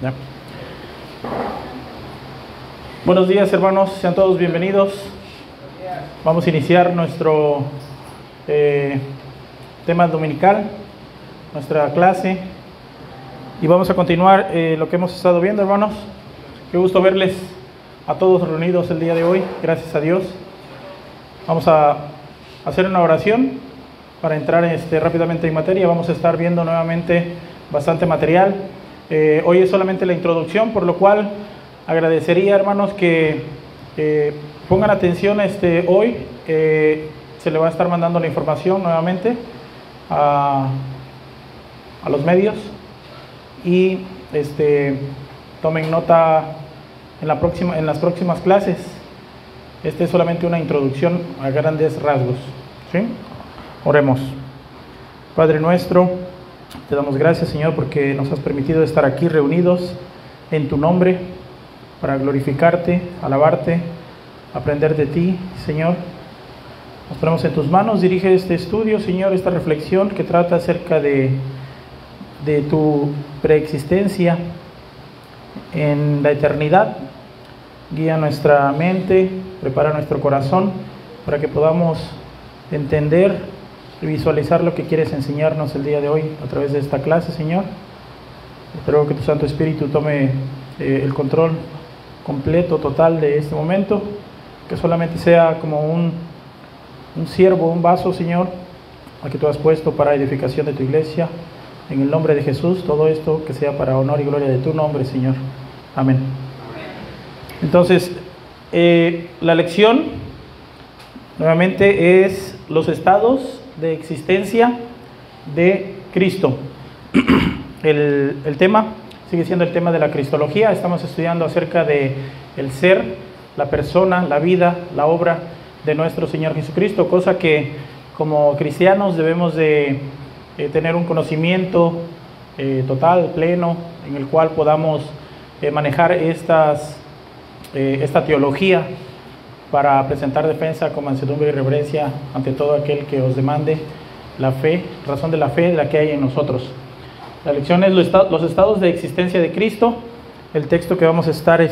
¿Ya? Buenos días, hermanos, sean todos bienvenidos. Vamos a iniciar nuestro tema dominical, nuestra clase, y vamos a continuar lo que hemos estado viendo, hermanos. Qué gusto verles a todos reunidos el día de hoy, gracias a Dios. Vamos a hacer una oración para entrar rápidamente en materia. Vamos a estar viendo nuevamente bastante material. Hoy es solamente la introducción, por lo cual agradecería, hermanos, que pongan atención hoy. Se le va a estar mandando la información nuevamente a los medios y tomen nota en las próximas clases. Es solamente una introducción a grandes rasgos, ¿sí? Oremos. Padre nuestro, te damos gracias, Señor, porque nos has permitido estar aquí reunidos en tu nombre para glorificarte, alabarte, aprender de ti, Señor. Nos ponemos en tus manos. Dirige este estudio, Señor, esta reflexión que trata acerca de tu preexistencia en la eternidad. Guía nuestra mente, prepara nuestro corazón para que podamos entender y visualizar lo que quieres enseñarnos el día de hoy a través de esta clase, Señor. Espero que tu Santo Espíritu tome el control completo, total de este momento, que solamente sea como un siervo, un vaso, Señor, al que tú has puesto para edificación de tu iglesia. En el nombre de Jesús, todo esto que sea para honor y gloria de tu nombre, Señor. Amén. Entonces, la lección nuevamente es los estados de existencia de Cristo. El tema sigue siendo el tema de la cristología. Estamos estudiando acerca de el ser, la persona, la vida, la obra de nuestro Señor Jesucristo, cosa que como cristianos debemos de tener un conocimiento total, pleno, en el cual podamos manejar esta teología para presentar defensa con mansedumbre y reverencia ante todo aquel que os demande la fe, razón de la fe la que hay en nosotros. La lección es los estados de existencia de Cristo. El texto que vamos a estar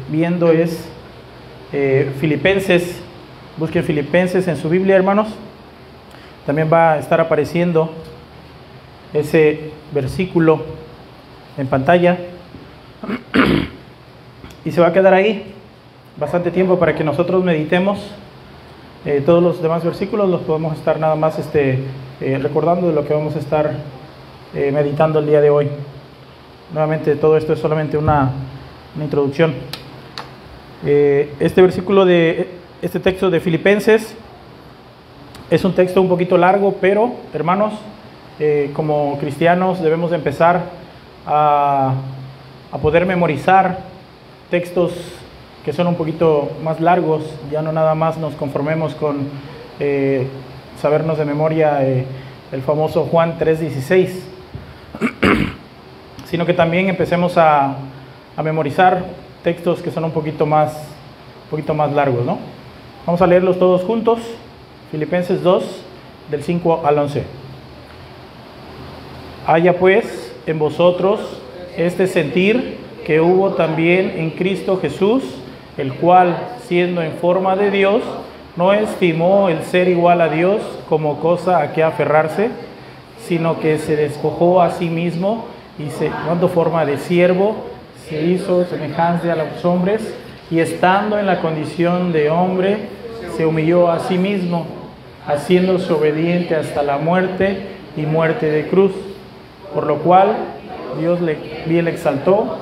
viendo es Filipenses. Busquen Filipenses en su Biblia, hermanos. También va a estar apareciendo ese versículo en pantalla y se va a quedar ahí bastante tiempo para que nosotros meditemos. Todos los demás versículos los podemos estar nada más recordando de lo que vamos a estar meditando el día de hoy. Nuevamente, todo esto es solamente una introducción. Este versículo de este texto de Filipenses es un texto un poquito largo, pero hermanos, como cristianos debemos empezar a poder memorizar textos que son un poquito más largos. Ya no nada más nos conformemos con sabernos de memoria el famoso Juan 3:16, sino que también empecemos a memorizar textos que son un poquito más largos, ¿no? Vamos a leerlos todos juntos. Filipenses 2, del 5 al 11. Haya pues en vosotros este sentir que hubo también en Cristo Jesús, el cual, siendo en forma de Dios, no estimó el ser igual a Dios como cosa a que aferrarse, sino que se despojó a sí mismo y tomando forma de siervo, se hizo semejante a los hombres, y estando en la condición de hombre, se humilló a sí mismo, haciéndose obediente hasta la muerte y muerte de cruz, por lo cual Dios le exaltó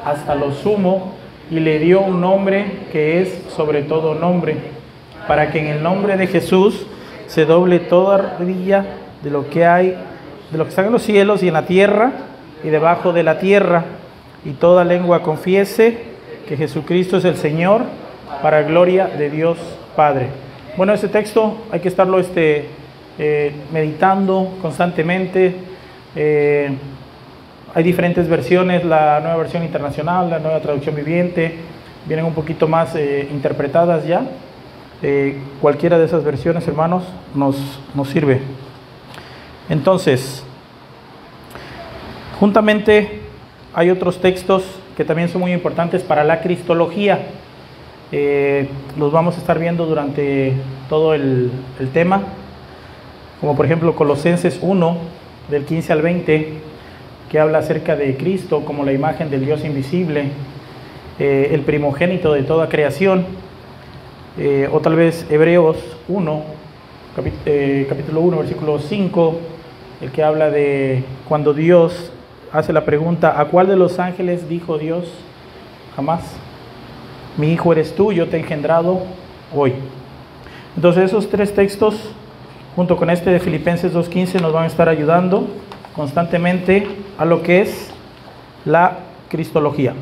hasta lo sumo y le dio un nombre que es sobre todo nombre, para que en el nombre de Jesús se doble toda rodilla de lo que está en los cielos y en la tierra y debajo de la tierra, y toda lengua confiese que Jesucristo es el Señor, para gloria de Dios Padre. Bueno, este texto hay que estarlo meditando constantemente. Hay diferentes versiones, la nueva versión internacional, la nueva traducción viviente, vienen un poquito más interpretadas ya. Cualquiera de esas versiones, hermanos, nos sirve. Entonces, juntamente hay otros textos que también son muy importantes para la cristología. Los vamos a estar viendo durante todo el tema, como por ejemplo Colosenses 1, del 15 al 20, que habla acerca de Cristo como la imagen del Dios invisible, el primogénito de toda creación, o tal vez Hebreos 1, capítulo 1, versículo 5, el que habla de cuando Dios hace la pregunta: ¿a cuál de los ángeles dijo Dios jamás? Mi hijo eres tú, yo te he engendrado hoy. Entonces esos tres textos, junto con este de Filipenses 2:15, nos van a estar ayudando constantemente a lo que es la cristología.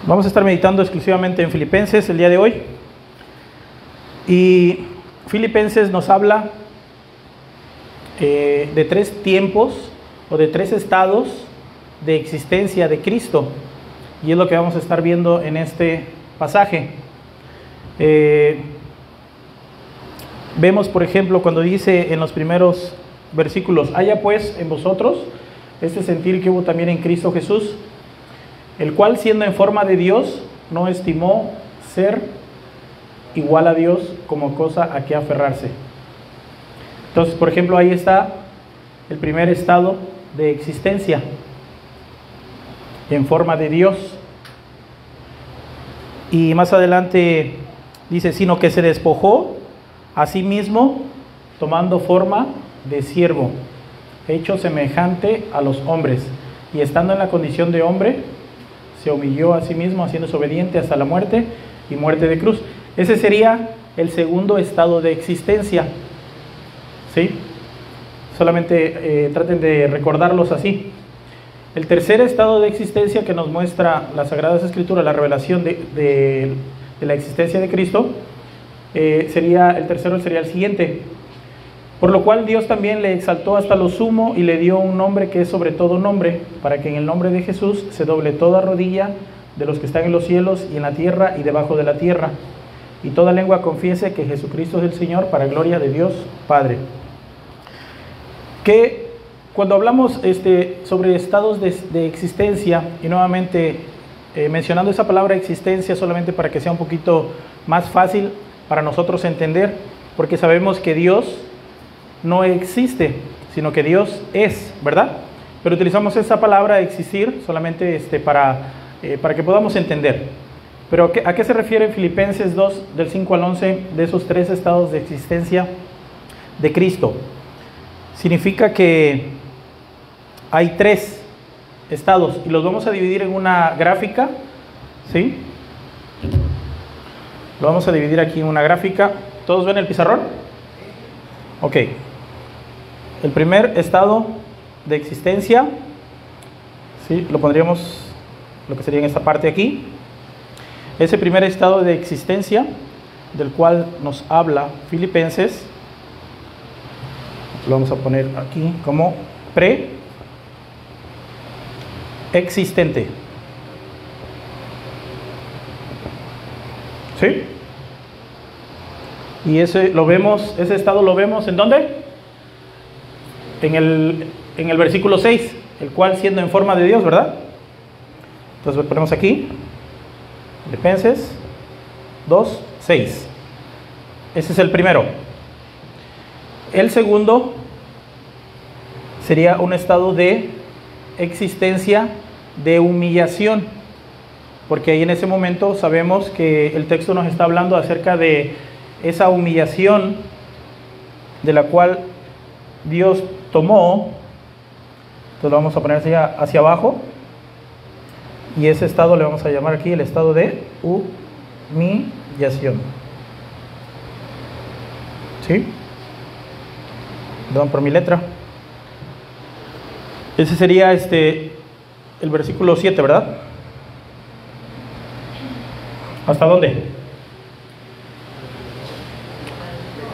Vamos a estar meditando exclusivamente en Filipenses el día de hoy. Y Filipenses nos habla de tres tiempos o de tres estados de existencia de Cristo. Y es lo que vamos a estar viendo en este pasaje. Vemos, por ejemplo, cuando dice en los primeros versículos: haya pues en vosotros este sentir que hubo también en Cristo Jesús, el cual, siendo en forma de Dios, no estimó ser igual a Dios como cosa a que aferrarse. Entonces, por ejemplo, ahí está el primer estado de existencia, en forma de Dios. Y más adelante dice: sino que se despojó a sí mismo, tomando forma de siervo, hecho semejante a los hombres, y estando en la condición de hombre, se humilló a sí mismo, haciéndose obediente hasta la muerte y muerte de cruz. Ese sería el segundo estado de existencia, ¿sí? Solamente traten de recordarlos así. El tercer estado de existencia que nos muestra las Sagradas Escrituras, la revelación de la existencia de Cristo, el tercero sería el siguiente: por lo cual Dios también le exaltó hasta lo sumo y le dio un nombre que es sobre todo nombre, para que en el nombre de Jesús se doble toda rodilla de los que están en los cielos y en la tierra y debajo de la tierra, y toda lengua confiese que Jesucristo es el Señor, para gloria de Dios Padre. Que cuando hablamos sobre estados de existencia, y nuevamente mencionando esa palabra existencia solamente para que sea un poquito más fácil para nosotros entender, porque sabemos que Dios no existe, sino que Dios es, ¿verdad? Pero utilizamos esa palabra existir solamente para que podamos entender. Pero ¿a qué se refiere Filipenses 2, del 5 al 11, de esos tres estados de existencia de Cristo? Significa que hay tres estados y los vamos a dividir en una gráfica, ¿sí? Lo vamos a dividir aquí en una gráfica. ¿Todos ven el pizarrón? Ok. El primer estado de existencia, ¿sí? Lo pondríamos, lo que sería en esta parte aquí. Ese primer estado de existencia del cual nos habla Filipenses, lo vamos a poner aquí como preexistente. ¿Sí? Y ese estado lo vemos ¿en dónde? En el versículo 6, el cual siendo en forma de Dios, ¿verdad? Entonces lo ponemos aquí, Filipenses 2, 6. Ese es el primero. El segundo sería un estado de existencia de humillación, porque ahí en ese momento sabemos que el texto nos está hablando acerca de esa humillación de la cual Dios tomó. Entonces lo vamos a poner hacia abajo, y ese estado le vamos a llamar aquí el estado de humillación. ¿Sí? Perdón por mi letra. Ese sería el versículo 7, ¿verdad? ¿Hasta dónde?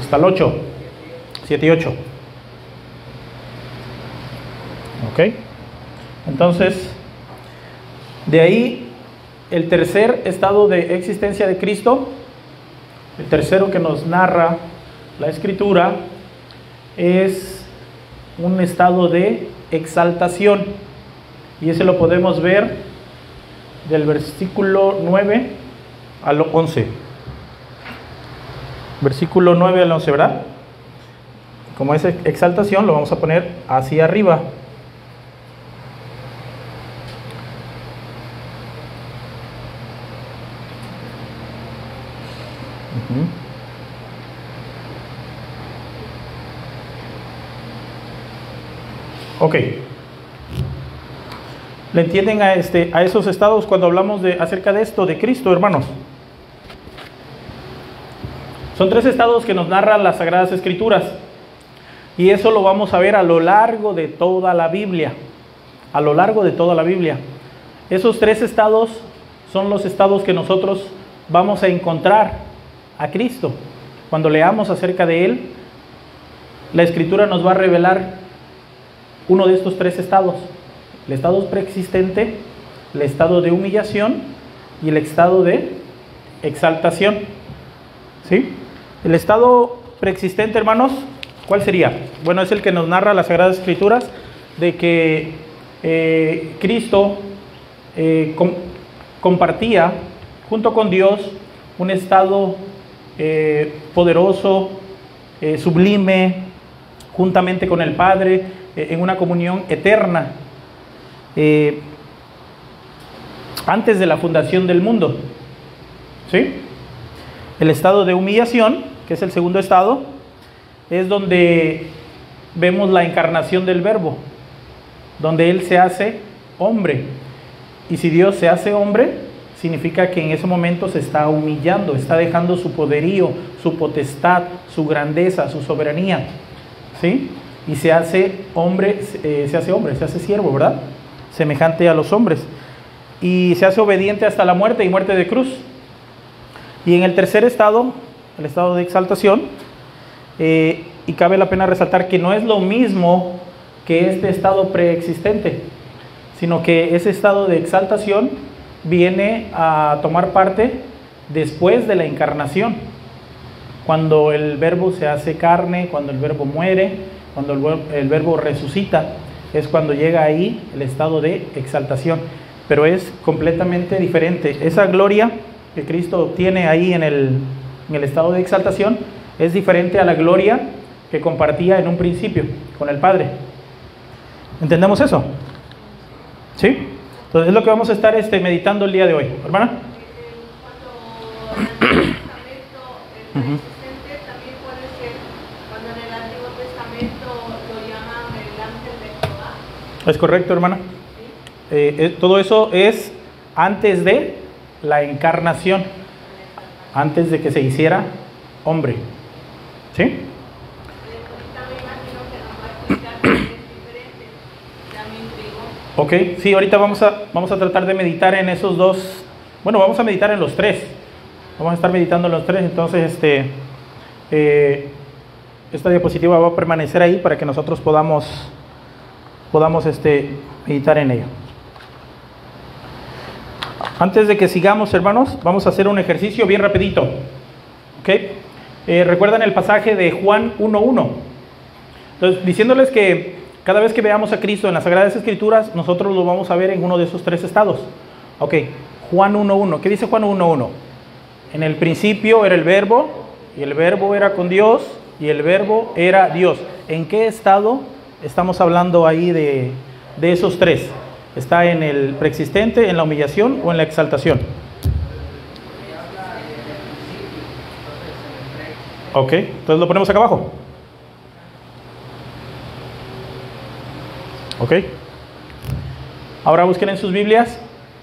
Hasta el 8. 7 y 8. Ok. Entonces, de ahí, el tercer estado de existencia de Cristo, el tercero que nos narra la Escritura, es un estado de exaltación. Y ese lo podemos ver del versículo 9 al 11. Versículo 9 al 11, ¿verdad? Como es exaltación, lo vamos a poner hacia arriba. Ok. ¿Le entienden a esos estados cuando hablamos acerca de esto, de Cristo, hermanos? Son 3 estados que nos narran las Sagradas Escrituras. Y eso lo vamos a ver a lo largo de toda la Biblia. A lo largo de toda la Biblia. Esos 3 estados son los estados que nosotros vamos a encontrar a Cristo. Cuando leamos acerca de Él, la Escritura nos va a revelar uno de estos 3 estados. El estado preexistente, el estado de humillación y el estado de exaltación. ¿Sí? El estado preexistente, hermanos, ¿cuál sería? Bueno, es el que nos narra las Sagradas Escrituras, de que Cristo compartía junto con Dios un estado poderoso, sublime, juntamente con el Padre, en una comunión eterna, antes de la fundación del mundo. ¿Sí? El estado de humillación, que es el segundo estado, es donde vemos la encarnación del Verbo, donde Él se hace hombre. Y si Dios se hace hombre, significa que en ese momento se está humillando, está dejando su poderío, su potestad, su grandeza, su soberanía. ¿Sí? Y se hace hombre, se hace siervo, ¿verdad? Semejante a los hombres. Y se hace obediente hasta la muerte y muerte de cruz. Y en el tercer estado, el estado de exaltación, y cabe la pena resaltar que no es lo mismo que este estado preexistente, sino que ese estado de exaltación viene a tomar parte después de la encarnación, cuando el Verbo se hace carne, cuando el Verbo muere, cuando el Verbo resucita, es cuando llega ahí el estado de exaltación, pero es completamente diferente. Esa gloria que Cristo obtiene ahí en el estado de exaltación es diferente a la gloria que compartía en un principio con el Padre. ¿Entendemos eso? ¿Sí? Entonces es lo que vamos a estar meditando el día de hoy, hermana. Es correcto, hermana. Todo eso es antes de la encarnación, antes de que se hiciera hombre. ¿Sí? Ok, sí, ahorita vamos a tratar de meditar en esos dos. Bueno, vamos a meditar en los 3. Vamos a estar meditando en los 3. Entonces, esta diapositiva va a permanecer ahí para que nosotros podamos meditar en ella. Antes de que sigamos, hermanos, vamos a hacer un ejercicio bien rapidito. ¿Ok? ¿Recuerdan el pasaje de Juan 1:1? Entonces, diciéndoles que cada vez que veamos a Cristo en las Sagradas Escrituras, nosotros lo vamos a ver en uno de esos 3 estados. Ok, Juan 1:1. ¿Qué dice Juan 1:1? En el principio era el Verbo, y el Verbo era con Dios, y el Verbo era Dios. ¿En qué estado estamos hablando ahí de esos 3? ¿Está en el preexistente, en la humillación o en la exaltación? Ok, entonces lo ponemos acá abajo. Ok. Ahora busquen en sus Biblias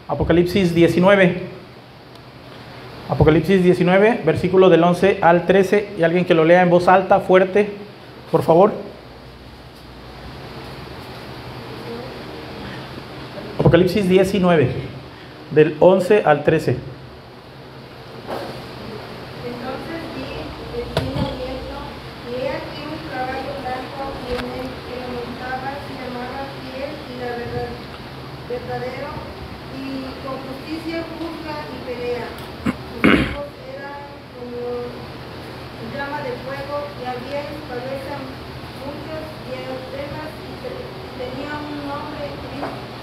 Apocalipsis 19. Apocalipsis 19, versículo del 11 al 13. Y alguien que lo lea en voz alta, fuerte, por favor. Apocalipsis 19, del 11 al 13. Entonces vi el cielo abierto, y he aquí un caballo blanco, y en el que lo montaba se llamaba Fiel y verdadero, y con justicia juzga y pelea. Sus ojos eran como llama de fuego, y había en su cabeza muchos diademas, y tenía un nombre escrito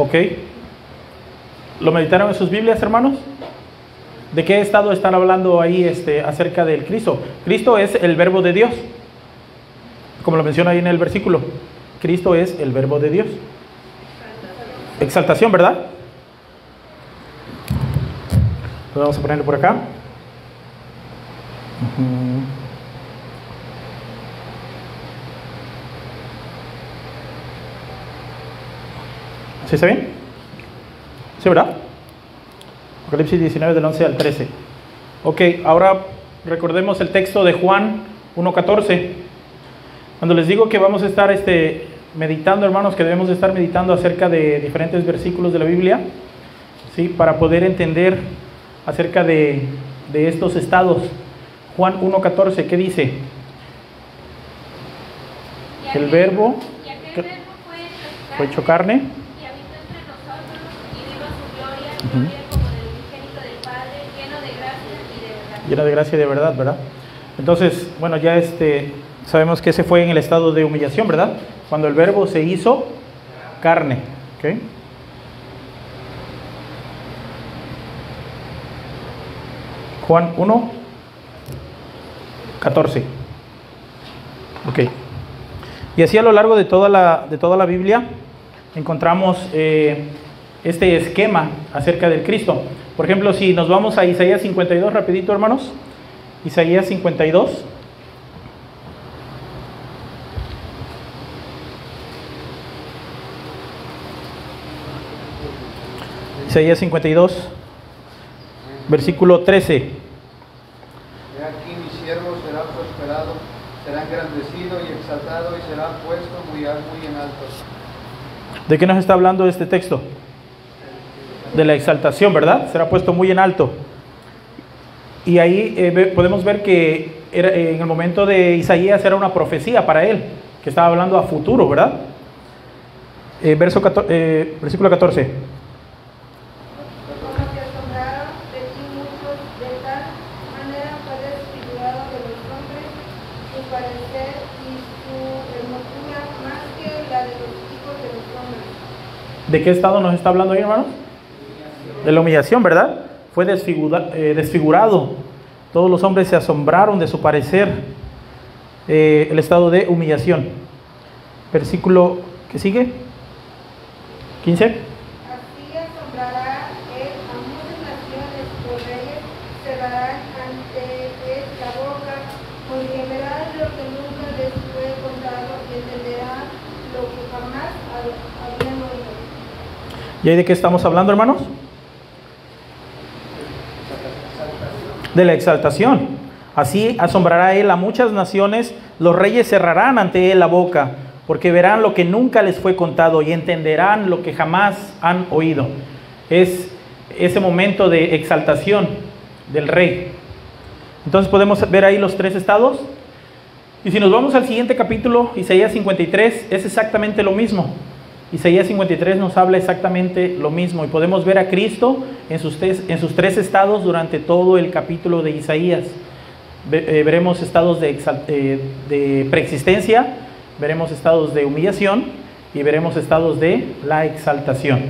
Ok. ¿Lo meditaron en sus Biblias, hermanos? ¿De qué estado están hablando ahí acerca del Cristo? Cristo es el verbo de Dios. Como lo menciona ahí en el versículo. Cristo es el verbo de Dios. Exaltación, ¿verdad? Lo vamos a ponerlo por acá. ¿Sí está bien? ¿Sí, verdad? Apocalipsis 19 del 11 al 13. Ok, ahora recordemos el texto de Juan 1:14. Cuando les digo que vamos a estar meditando, hermanos, que debemos de estar meditando acerca de diferentes versículos de la Biblia, ¿sí? Para poder entender acerca de estos estados. Juan 1:14, ¿qué dice? El verbo fue hecho carne y habitó entre nosotros y vimos su gloria, gloria como del unigénito del Padre, lleno de gracia y de verdad. Lleno de gracia y de verdad, ¿verdad? Entonces, bueno, ya sabemos que ese fue en el estado de humillación, ¿verdad? Cuando el verbo se hizo carne, ¿ok? Juan 1:14. Ok. Y así a lo largo de toda la Biblia encontramos este esquema acerca del Cristo. Por ejemplo, si nos vamos a Isaías 52, rapidito, hermanos. Isaías 52. Isaías 52, versículo 13. He aquí mi siervo será prosperado, será engrandecido y exaltado y será puesto muy en alto. ¿De qué nos está hablando este texto? De la exaltación, ¿verdad? Será puesto muy en alto. Y ahí podemos ver que en el momento de Isaías era una profecía para él, que estaba hablando a futuro, ¿verdad? Versículo 14. ¿De qué estado nos está hablando ahí, hermanos? De la humillación, ¿verdad? Fue desfigurado. Todos los hombres se asombraron de su parecer. El estado de humillación. Versículo que sigue. 15. Así asombrará él a muchas naciones, los reyes cerrarán ante él la boca, porque verán lo que nunca les fue contado y entenderán lo que jamás habían oído. ¿Y ahí de qué estamos hablando, hermanos? De la exaltación. Así asombrará él a muchas naciones, los reyes cerrarán ante él la boca, porque verán lo que nunca les fue contado y entenderán lo que jamás han oído. Es ese momento de exaltación del rey. Entonces podemos ver ahí los tres estados. Y si nos vamos al siguiente capítulo, Isaías 53, es exactamente lo mismo. Isaías 53 nos habla exactamente lo mismo y podemos ver a Cristo en sus tres estados durante todo el capítulo de Isaías. Veremos estados de preexistencia, veremos estados de humillación y veremos estados de la exaltación.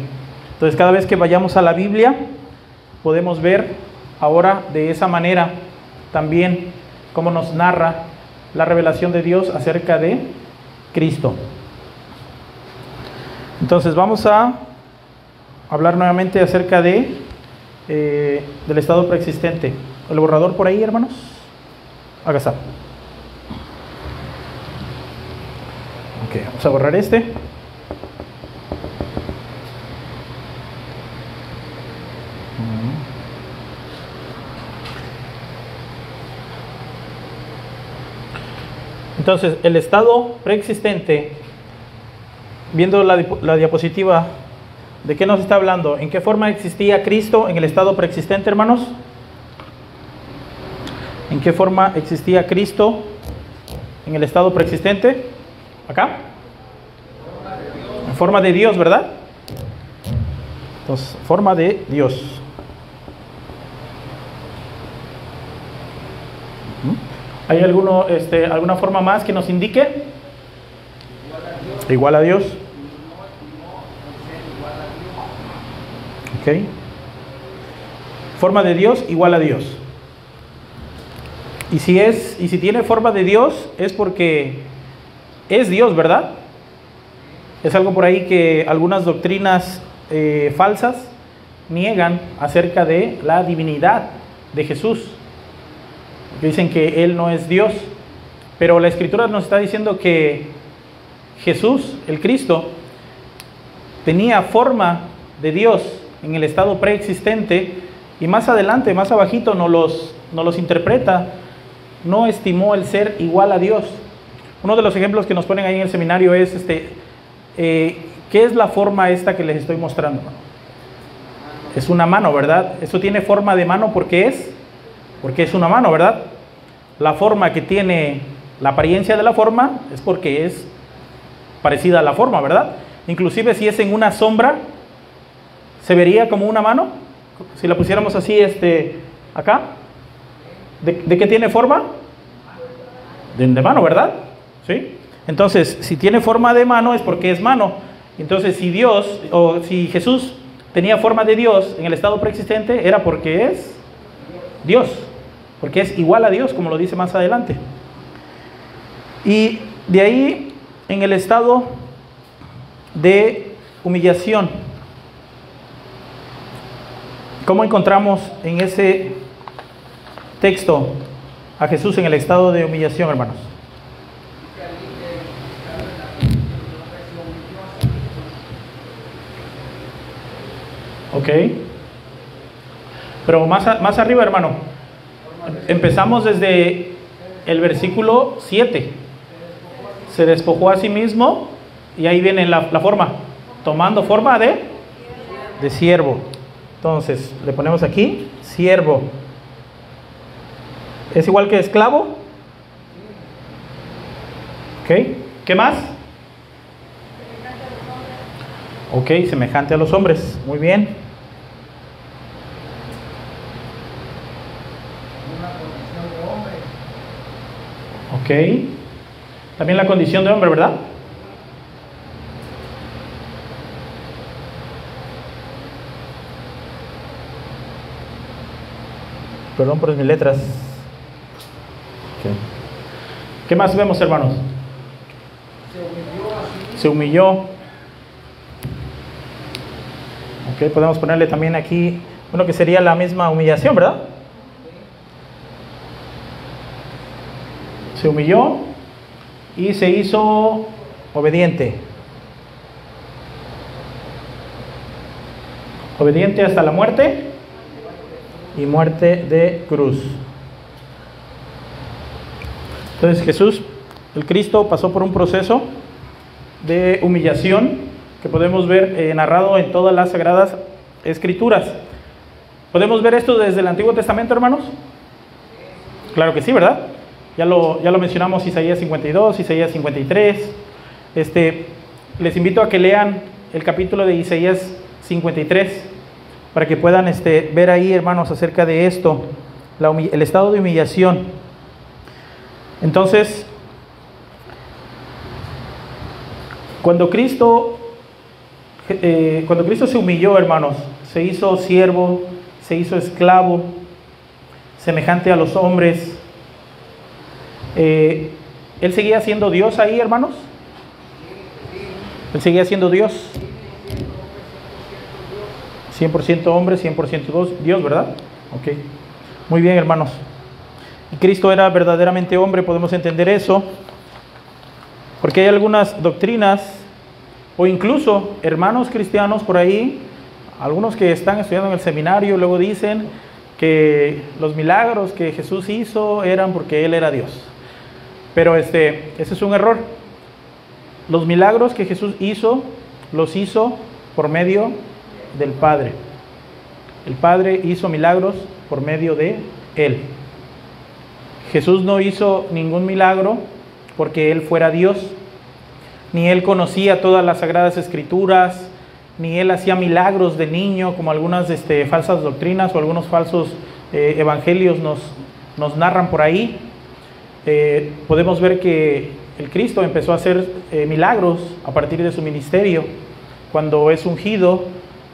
Entonces cada vez que vayamos a la Biblia podemos ver ahora de esa manera también cómo nos narra la revelación de Dios acerca de Cristo. Entonces vamos a hablar nuevamente acerca del estado preexistente. ¿El borrador por ahí, hermanos? Acá está. Ok, vamos a borrar este. Entonces, el estado preexistente, viendo la diapositiva, ¿de qué nos está hablando? ¿En qué forma existía Cristo en el estado preexistente, hermanos? ¿En qué forma existía Cristo en el estado preexistente? ¿Acá? En forma de Dios, ¿verdad? Entonces, forma de Dios. ¿Hay alguna forma más que nos indique? Igual a Dios. ¿Ok? Forma de Dios igual a Dios. Y si tiene forma de Dios es porque es Dios, ¿verdad? Es algo por ahí que algunas doctrinas falsas niegan acerca de la divinidad de Jesús. Dicen que Él no es Dios, pero la Escritura nos está diciendo que Jesús, el Cristo, tenía forma de Dios en el estado preexistente, y más adelante, más abajito nos los interpreta. No estimó el ser igual a Dios. Uno de los ejemplos que nos ponen ahí en el seminario es ¿qué es la forma esta que les estoy mostrando? Es una mano, ¿verdad? Eso tiene forma de mano porque es una mano, ¿verdad? La forma que tiene, la apariencia de la forma es porque es parecida a la forma, ¿verdad? Inclusive si es en una sombra, ¿se vería como una mano? Si la pusiéramos así, acá, ¿de qué tiene forma? De mano, ¿verdad? ¿Sí? Entonces, si tiene forma de mano es porque es mano. Entonces, si Jesús tenía forma de Dios en el estado preexistente, era porque es Dios, porque es igual a Dios, como lo dice más adelante. Y de ahí, en el estado de humillación, ¿cómo encontramos en ese texto a Jesús en el estado de humillación, hermanos? Ok. Pero más arriba, hermano. Empezamos desde el versículo 7. Se despojó a sí mismo y ahí viene la forma. Tomando forma de siervo. Entonces, le ponemos aquí, siervo. ¿Es igual que esclavo? Ok. ¿Qué más? Ok, semejante a los hombres. Muy bien. Ok. También la condición de hombre, ¿verdad? Perdón por mis letras. Okay. ¿Qué más vemos, hermanos? Se humilló. Ok, podemos ponerle también aquí, bueno, que sería la misma humillación, ¿verdad? Se humilló y se hizo obediente. Obediente hasta la muerte y muerte de cruz. Entonces Jesús, el Cristo, pasó por un proceso de humillación que podemos ver narrado en todas las Sagradas Escrituras. ¿Podemos ver esto desde el Antiguo Testamento, hermanos? Claro que sí, ¿verdad? Ya lo mencionamos, Isaías 52, Isaías 53. Les invito a que lean el capítulo de Isaías 53 para que puedan ver ahí, hermanos, acerca de esto, el estado de humillación. Entonces, cuando Cristo se humilló, hermanos, se hizo siervo, se hizo esclavo, semejante a los hombres. ¿Él seguía siendo Dios ahí, hermanos? ¿Él seguía siendo Dios? 100% hombre, 100% Dios, ¿verdad? Ok. Muy bien, hermanos. Y Cristo era verdaderamente hombre, podemos entender eso, porque hay algunas doctrinas, o incluso hermanos cristianos por ahí, algunos que están estudiando en el seminario, luego dicen que los milagros que Jesús hizo eran porque Él era Dios. Pero ese es un error. Los milagros que Jesús hizo, los hizo por medio del Padre. El Padre hizo milagros por medio de Él. Jesús no hizo ningún milagro porque Él fuera Dios, ni Él conocía todas las Sagradas Escrituras, ni Él hacía milagros de niño, como algunas falsas doctrinas o algunos falsos evangelios nos narran por ahí. Podemos ver que el Cristo empezó a hacer milagros a partir de su ministerio. Cuando es ungido,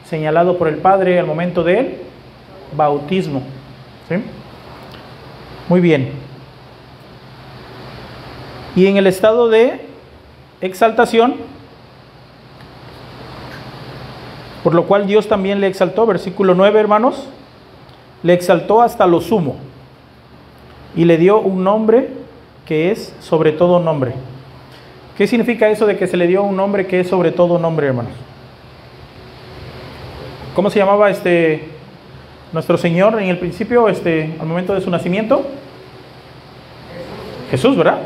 señalado por el Padre al momento del bautismo. ¿Sí? Muy bien. Y en el estado de exaltación, por lo cual Dios también le exaltó, versículo 9, hermanos, le exaltó hasta lo sumo y le dio un nombre que es sobre todo nombre. ¿Qué significa eso de que se le dio un nombre que es sobre todo nombre, hermanos? ¿Cómo se llamaba nuestro Señor en el principio, al momento de su nacimiento? Jesús, ¿verdad?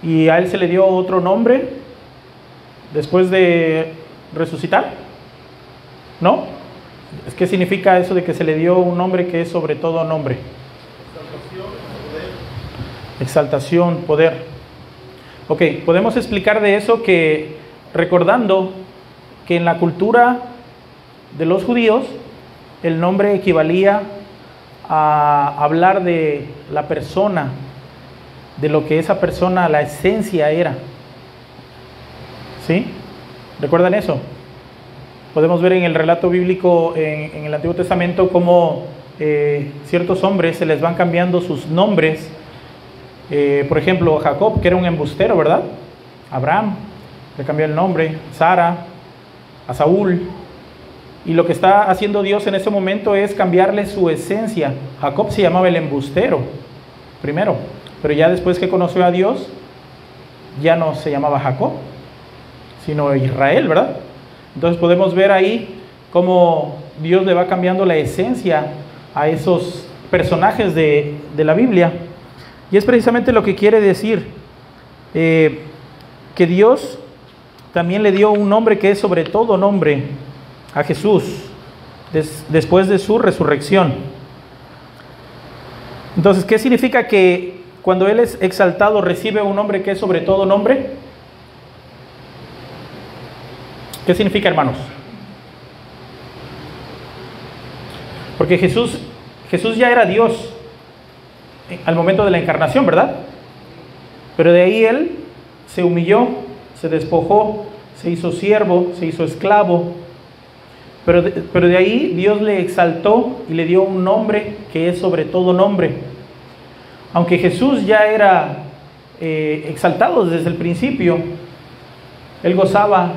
Y a Él se le dio otro nombre después de resucitar, ¿no? ¿Qué significa eso de que se le dio un nombre que es sobre todo nombre? Exaltación, poder. Ok, podemos explicar de eso que, recordando que en la cultura de los judíos, el nombre equivalía a hablar de la persona, de lo que esa persona, la esencia era. ¿Sí? ¿Recuerdan eso? Podemos ver en el relato bíblico en el Antiguo Testamento cómo ciertos hombres se les van cambiando sus nombres. Por ejemplo, Jacob, que era un embustero, ¿verdad? Abraham, le cambió el nombre. Sara, a Saúl. Y lo que está haciendo Dios en ese momento es cambiarle su esencia. Jacob se llamaba el embustero primero, pero ya después que conoció a Dios, ya no se llamaba Jacob, sino Israel, ¿verdad? Entonces podemos ver ahí cómo Dios le va cambiando la esencia a esos personajes de la Biblia. Y es precisamente lo que quiere decir, que Dios también le dio un nombre que es sobre todo nombre a Jesús, después de su resurrección. Entonces, ¿qué significa que cuando Él es exaltado recibe un nombre que es sobre todo nombre? ¿Qué significa, hermanos? Porque Jesús ya era Dios al momento de la encarnación, ¿verdad? Pero de ahí Él se humilló, se despojó, se hizo siervo, se hizo esclavo. Pero de ahí Dios le exaltó y le dio un nombre que es sobre todo nombre. Aunque Jesús ya era exaltado desde el principio, Él gozaba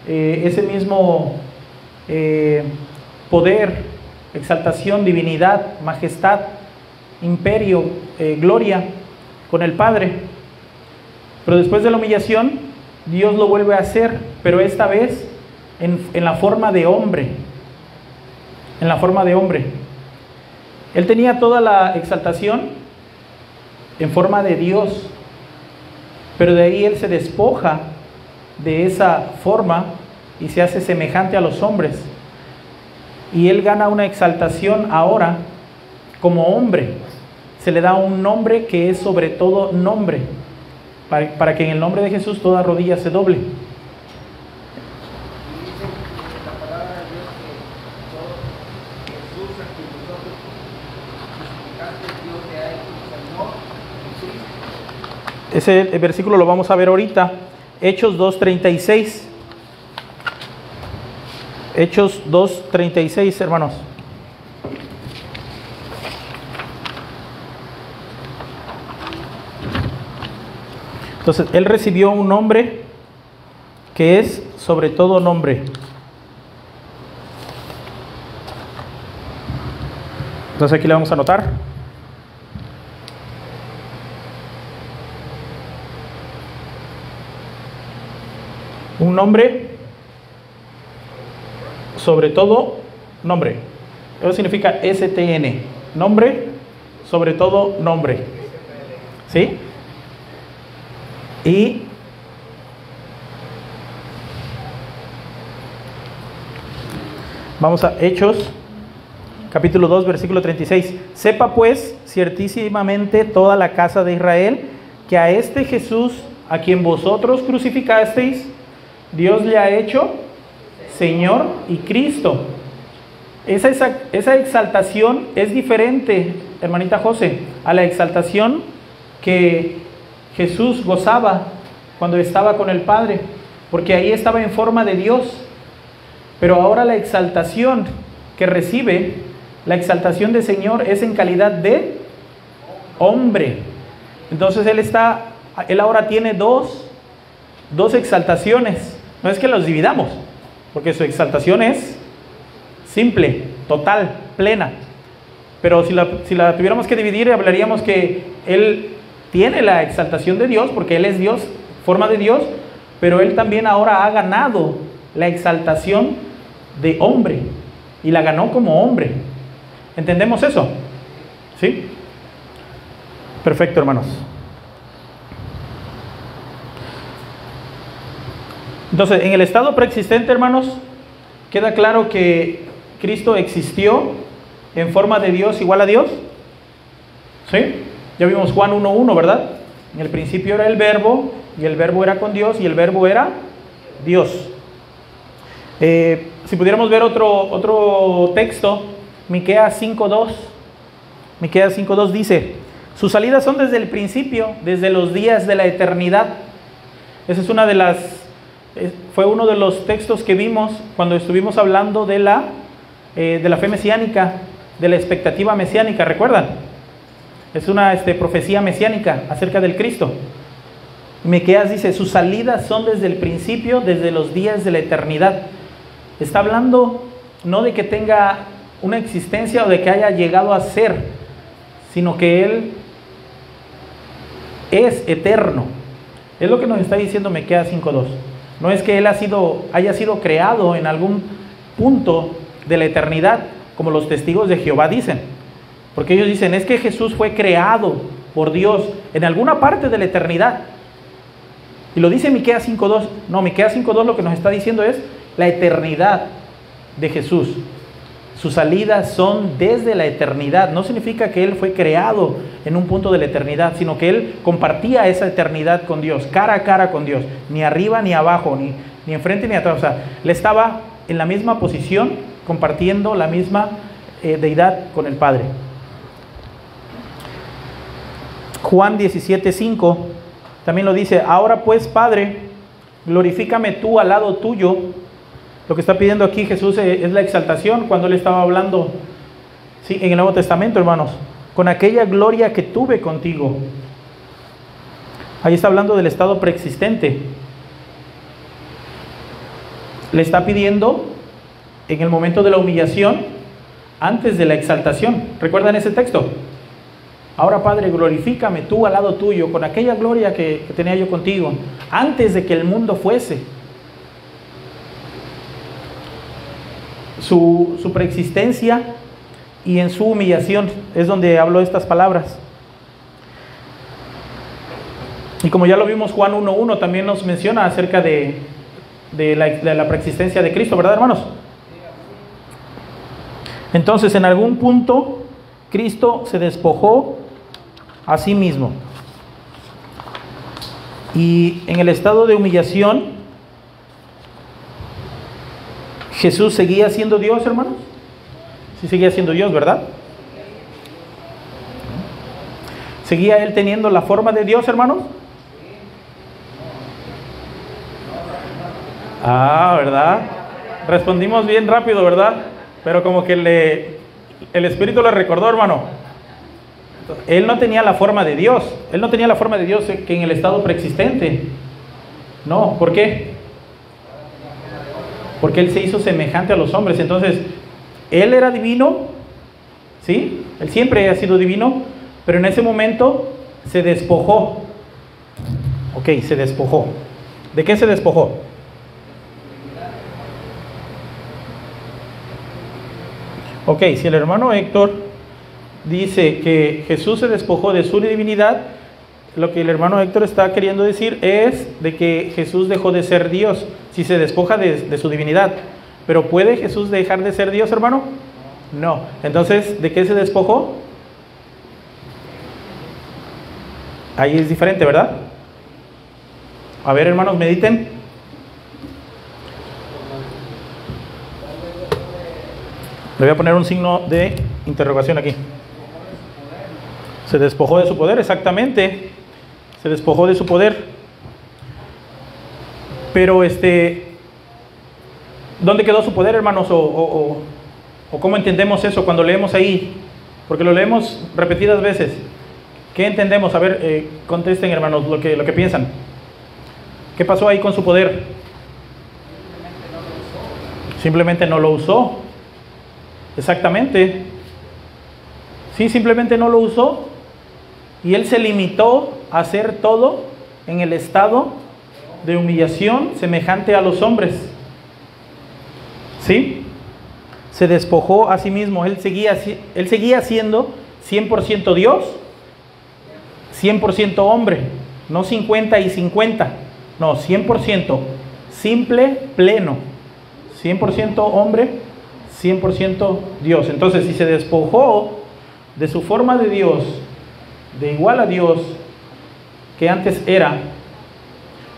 ese mismo poder, exaltación, divinidad, majestad, imperio, gloria con el Padre. Pero después de la humillación, Dios lo vuelve a hacer, pero esta vez en la forma de hombre. En la forma de hombre. Él tenía toda la exaltación en forma de Dios, pero de ahí Él se despoja de esa forma y se hace semejante a los hombres. Y Él gana una exaltación ahora como hombre. Se le da un nombre que es sobre todo nombre, para que en el nombre de Jesús toda rodilla se doble. Ese versículo lo vamos a ver ahorita. Hechos 2:36. Hechos 2:36, hermanos. Entonces, Él recibió un nombre que es sobre todo nombre. Entonces aquí le vamos a anotar. Un nombre sobre todo nombre. Eso significa STN. Nombre sobre todo nombre. ¿Sí? Y vamos a Hechos, capítulo 2, versículo 36. Sepa pues ciertísimamente toda la casa de Israel que a este Jesús, a quien vosotros crucificasteis, Dios le ha hecho Señor y Cristo. Esa exaltación es diferente, hermanita José, a la exaltación que Jesús gozaba cuando estaba con el Padre, porque ahí estaba en forma de Dios. Pero ahora la exaltación que recibe, la exaltación del Señor es en calidad de hombre. Entonces él ahora tiene dos exaltaciones. No es que los dividamos, porque su exaltación es simple, total, plena. Pero si la tuviéramos que dividir, hablaríamos que él tiene la exaltación de Dios, porque él es Dios, forma de Dios, pero él también ahora ha ganado la exaltación de hombre, y la ganó como hombre. ¿Entendemos eso? ¿Sí? Perfecto, hermanos. Entonces, en el estado preexistente, hermanos, queda claro que Cristo existió en forma de Dios igual a Dios. ¿Sí? Ya vimos Juan 1:1, ¿verdad? En el principio era el Verbo, y el Verbo era con Dios, y el Verbo era Dios. Si pudiéramos ver otro texto, Miqueas 5:2. Miqueas 5:2 dice: sus salidas son desde el principio, desde los días de la eternidad. Esa es fue uno de los textos que vimos cuando estuvimos hablando de la fe mesiánica, de la expectativa mesiánica, ¿recuerdan? Es una profecía mesiánica acerca del Cristo. Miqueas dice: sus salidas son desde el principio, desde los días de la eternidad. Está hablando no de que tenga una existencia o de que haya llegado a ser, sino que Él es eterno. Es lo que nos está diciendo Miqueas 5:2. No es que Él haya sido creado en algún punto de la eternidad, como los testigos de Jehová dicen. Porque ellos dicen, es que Jesús fue creado por Dios en alguna parte de la eternidad. Y lo dice Miqueas 5:2. No, Miqueas 5:2 lo que nos está diciendo es la eternidad de Jesús. Sus salidas son desde la eternidad. No significa que Él fue creado en un punto de la eternidad, sino que Él compartía esa eternidad con Dios, cara a cara con Dios, ni arriba ni abajo, ni enfrente ni atrás. O sea, Él estaba en la misma posición, compartiendo la misma deidad con el Padre. Juan 17:5 también lo dice: ahora pues, Padre, glorifícame tú al lado tuyo. Lo que está pidiendo aquí Jesús es la exaltación cuando Él estaba hablando, ¿sí?, en el Nuevo Testamento, hermanos, con aquella gloria que tuve contigo. Ahí está hablando del estado preexistente. Le está pidiendo en el momento de la humillación, antes de la exaltación. ¿Recuerdan ese texto? Ahora, Padre, glorifícame tú al lado tuyo con aquella gloria que tenía yo contigo, antes de que el mundo fuese. Su preexistencia y en su humillación es donde habló estas palabras. Y como ya lo vimos, Juan 1:1 también nos menciona acerca de la preexistencia de Cristo, ¿verdad, hermanos? Entonces, en algún punto, Cristo se despojó a sí mismo. Y en el estado de humillación, ¿Jesús seguía siendo Dios, hermanos? Sí, seguía siendo Dios, ¿verdad? ¿Seguía Él teniendo la forma de Dios, hermanos? ¿Verdad? Respondimos bien rápido, ¿verdad? Pero como que el Espíritu le recordó, hermano. Él no tenía la forma de Dios. Él no tenía la forma de Dios que en el estado preexistente. No, ¿por qué? Porque Él se hizo semejante a los hombres. Entonces, Él era divino, ¿sí? Él siempre ha sido divino, pero en ese momento se despojó. Ok, se despojó. ¿De qué se despojó? Ok, si el hermano Héctor dice que Jesús se despojó de su divinidad, lo que el hermano Héctor está queriendo decir es de que Jesús dejó de ser Dios, si se despoja de su divinidad. Pero ¿puede Jesús dejar de ser Dios, hermano? No. Entonces, ¿de qué se despojó? Ahí es diferente, ¿verdad? A ver, hermanos, mediten. Le voy a poner un signo de interrogación aquí. Se despojó de su poder, exactamente. Se despojó de su poder. Pero ¿Dónde quedó su poder, hermanos? ¿O cómo entendemos eso cuando leemos ahí? Porque lo leemos repetidas veces. ¿Qué entendemos? A ver, contesten, hermanos, lo que piensan. ¿Qué pasó ahí con su poder? Simplemente no lo usó. Exactamente. Sí, simplemente no lo usó. Y él se limitó a hacer todo en el estado de humillación semejante a los hombres. ¿Sí? Se despojó a sí mismo. Él seguía siendo 100% Dios, 100% hombre. No 50 y 50. No, 100% simple, pleno. 100% hombre, 100% Dios. Entonces, si se despojó de su forma de Dios, de igual a Dios que antes era,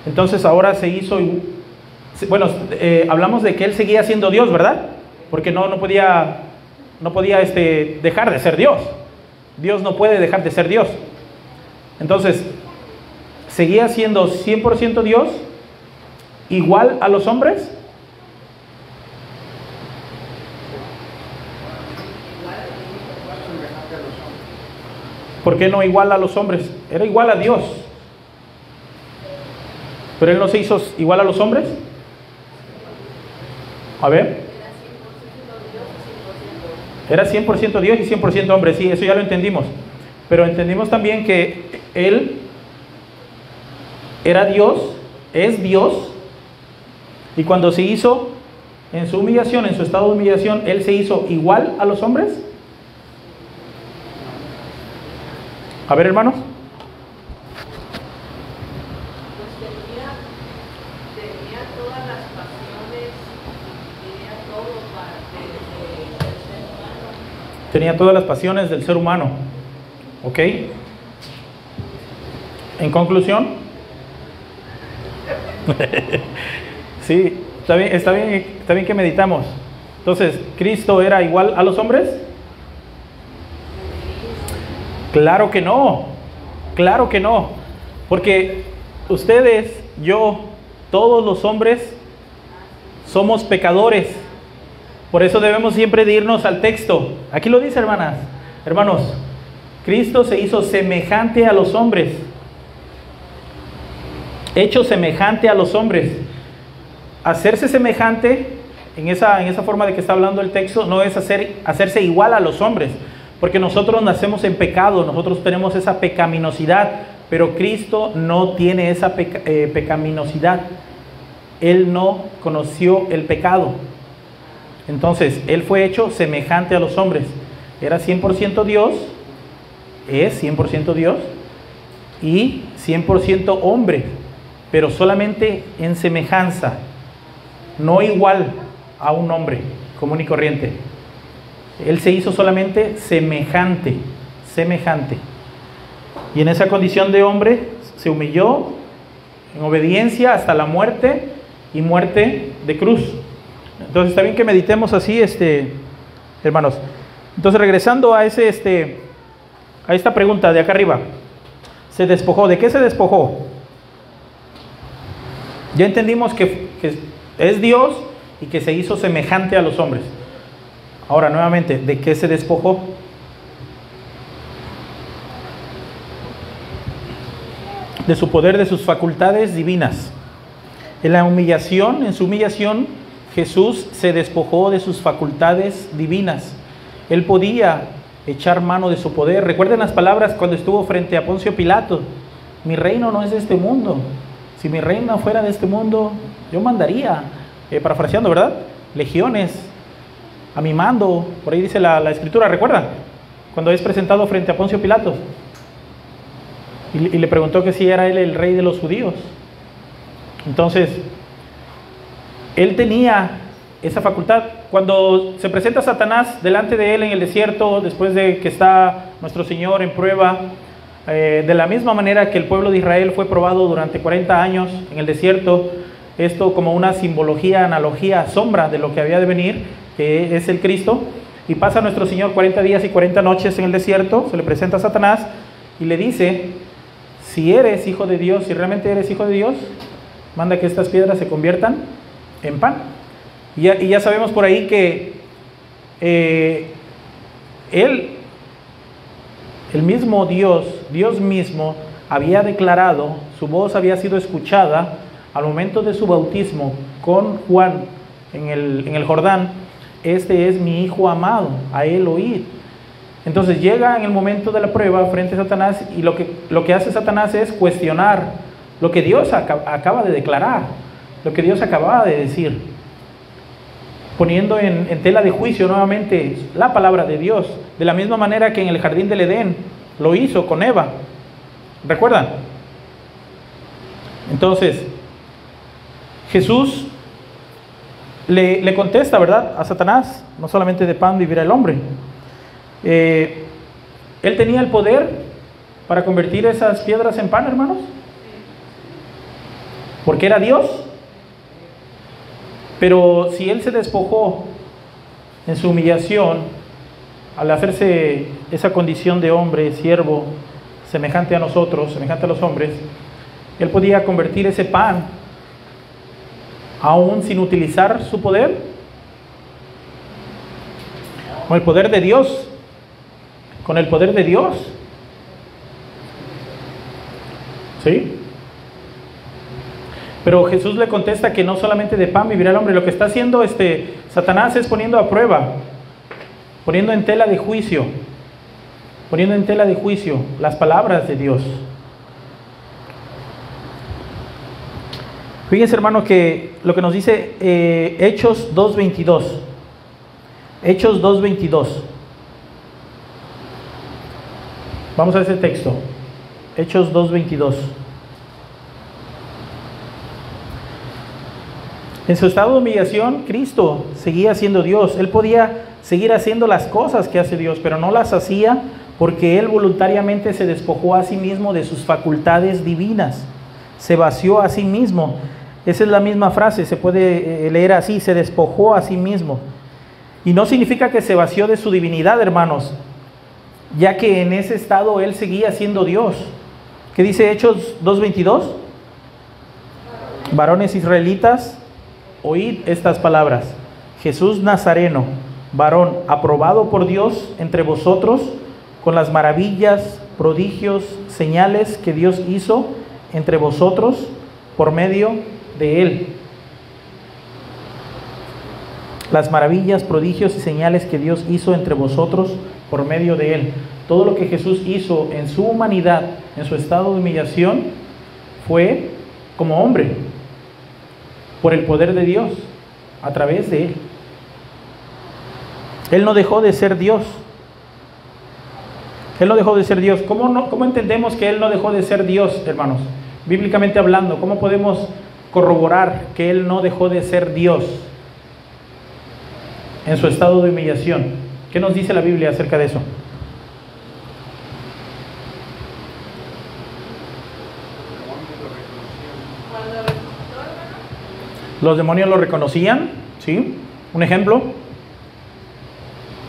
entonces ahora se hizo, bueno, hablamos de que él seguía siendo Dios, ¿verdad? Porque no podía dejar de ser Dios. Dios no puede dejar de ser Dios. Entonces, seguía siendo 100% Dios, igual a los hombres. ¿Por qué no igual a los hombres? Era igual a Dios. ¿Pero él no se hizo igual a los hombres? A ver. Era 100% Dios y 100% hombre. Sí, eso ya lo entendimos. Pero entendimos también que él era Dios, es Dios. Y cuando se hizo en su humillación, en su estado de humillación, él se hizo igual a los hombres. A ver, hermanos. Pues tenía todas las pasiones, tenía todo del ser humano. Tenía todas las pasiones del ser humano. ¿Ok? En conclusión. Sí, está bien que meditamos. Entonces, ¿Cristo era igual a los hombres? Claro que no, porque ustedes, yo, todos los hombres somos pecadores. Por eso debemos siempre de irnos al texto. Aquí lo dice, hermanos, Cristo se hizo semejante a los hombres, hecho semejante a los hombres. Hacerse semejante, en esa forma de que está hablando el texto, no es hacerse igual a los hombres. Porque nosotros nacemos en pecado, nosotros tenemos esa pecaminosidad, pero Cristo no tiene esa pecaminosidad. Él no conoció el pecado. Entonces, Él fue hecho semejante a los hombres. Era 100% Dios, es 100% Dios y 100% hombre, pero solamente en semejanza, no igual a un hombre común y corriente. Él se hizo solamente semejante. Y en esa condición de hombre se humilló en obediencia hasta la muerte y muerte de cruz. Entonces está bien que meditemos así, hermanos. Entonces regresando a esta pregunta de acá arriba. Se despojó. ¿De qué se despojó? Ya entendimos que es Dios y que se hizo semejante a los hombres. Ahora, nuevamente, ¿de qué se despojó? De su poder, de sus facultades divinas. En su humillación, Jesús se despojó de sus facultades divinas. Él podía echar mano de su poder. Recuerden las palabras cuando estuvo frente a Poncio Pilato. Mi reino no es de este mundo. Si mi reino fuera de este mundo, yo mandaría, parafraseando, ¿verdad? Legiones a mi mando. Por ahí dice la escritura, ¿recuerdan? Cuando es presentado frente a Poncio Pilato y le preguntó que si era él el rey de los judíos. Entonces, él tenía esa facultad. Cuando se presenta Satanás delante de él en el desierto, después de que está nuestro Señor en prueba, de la misma manera que el pueblo de Israel fue probado durante 40 años en el desierto, esto como una simbología, analogía, sombra de lo que había de venir, que es el Cristo, y pasa nuestro Señor 40 días y 40 noches en el desierto, se le presenta a Satanás y le dice: si eres hijo de Dios, si realmente eres hijo de Dios, manda que estas piedras se conviertan en pan. Y ya sabemos por ahí que el mismo Dios mismo, había declarado, su voz había sido escuchada al momento de su bautismo con Juan en el Jordán. Este es mi Hijo amado, a él oíd. Entonces llega en el momento de la prueba frente a Satanás, y lo que hace Satanás es cuestionar lo que Dios acaba de declarar, lo que Dios acababa de decir, poniendo en tela de juicio nuevamente la palabra de Dios, de la misma manera que en el jardín del Edén lo hizo con Eva. ¿Recuerdan? Entonces, Jesús le contesta, ¿verdad?, a Satanás: no solamente de pan vivirá el hombre. Él tenía el poder para convertir esas piedras en pan, hermanos, porque era Dios. Pero si Él se despojó en su humillación al hacerse esa condición de hombre, siervo, semejante a nosotros, semejante a los hombres, Él podía convertir ese pan aún sin utilizar su poder, con el poder de Dios, con el poder de Dios. ¿Sí? Pero Jesús le contesta que no solamente de pan vivirá el hombre. Lo que está haciendo Satanás es poniendo a prueba, poniendo en tela de juicio las palabras de Dios. Fíjense, hermano, que lo que nos dice Hechos 2:22. Hechos 2:22. Vamos a ese texto. Hechos 2:22. En su estado de humillación, Cristo seguía siendo Dios. Él podía seguir haciendo las cosas que hace Dios, pero no las hacía porque Él voluntariamente se despojó a sí mismo de sus facultades divinas. Se vació a sí mismo. Esa es la misma frase, se puede leer así: se despojó a sí mismo. Y no significa que se vació de su divinidad, hermanos, ya que en ese estado Él seguía siendo Dios. ¿Qué dice Hechos 2:22? Varones israelitas, oíd estas palabras: Jesús Nazareno, varón aprobado por Dios entre vosotros, con las maravillas, prodigios, señales que Dios hizo entre vosotros por medio de Él. Las maravillas, prodigios y señales que Dios hizo entre vosotros por medio de Él. Todo lo que Jesús hizo en su humanidad, en su estado de humillación, fue como hombre, por el poder de Dios, a través de Él. Él no dejó de ser Dios. Él no dejó de ser Dios. ¿Cómo entendemos que Él no dejó de ser Dios, hermanos? Bíblicamente hablando, ¿cómo podemos corroborar que Él no dejó de ser Dios en su estado de humillación? ¿Qué nos dice la Biblia acerca de eso? Los demonios lo reconocían, ¿sí? Un ejemplo.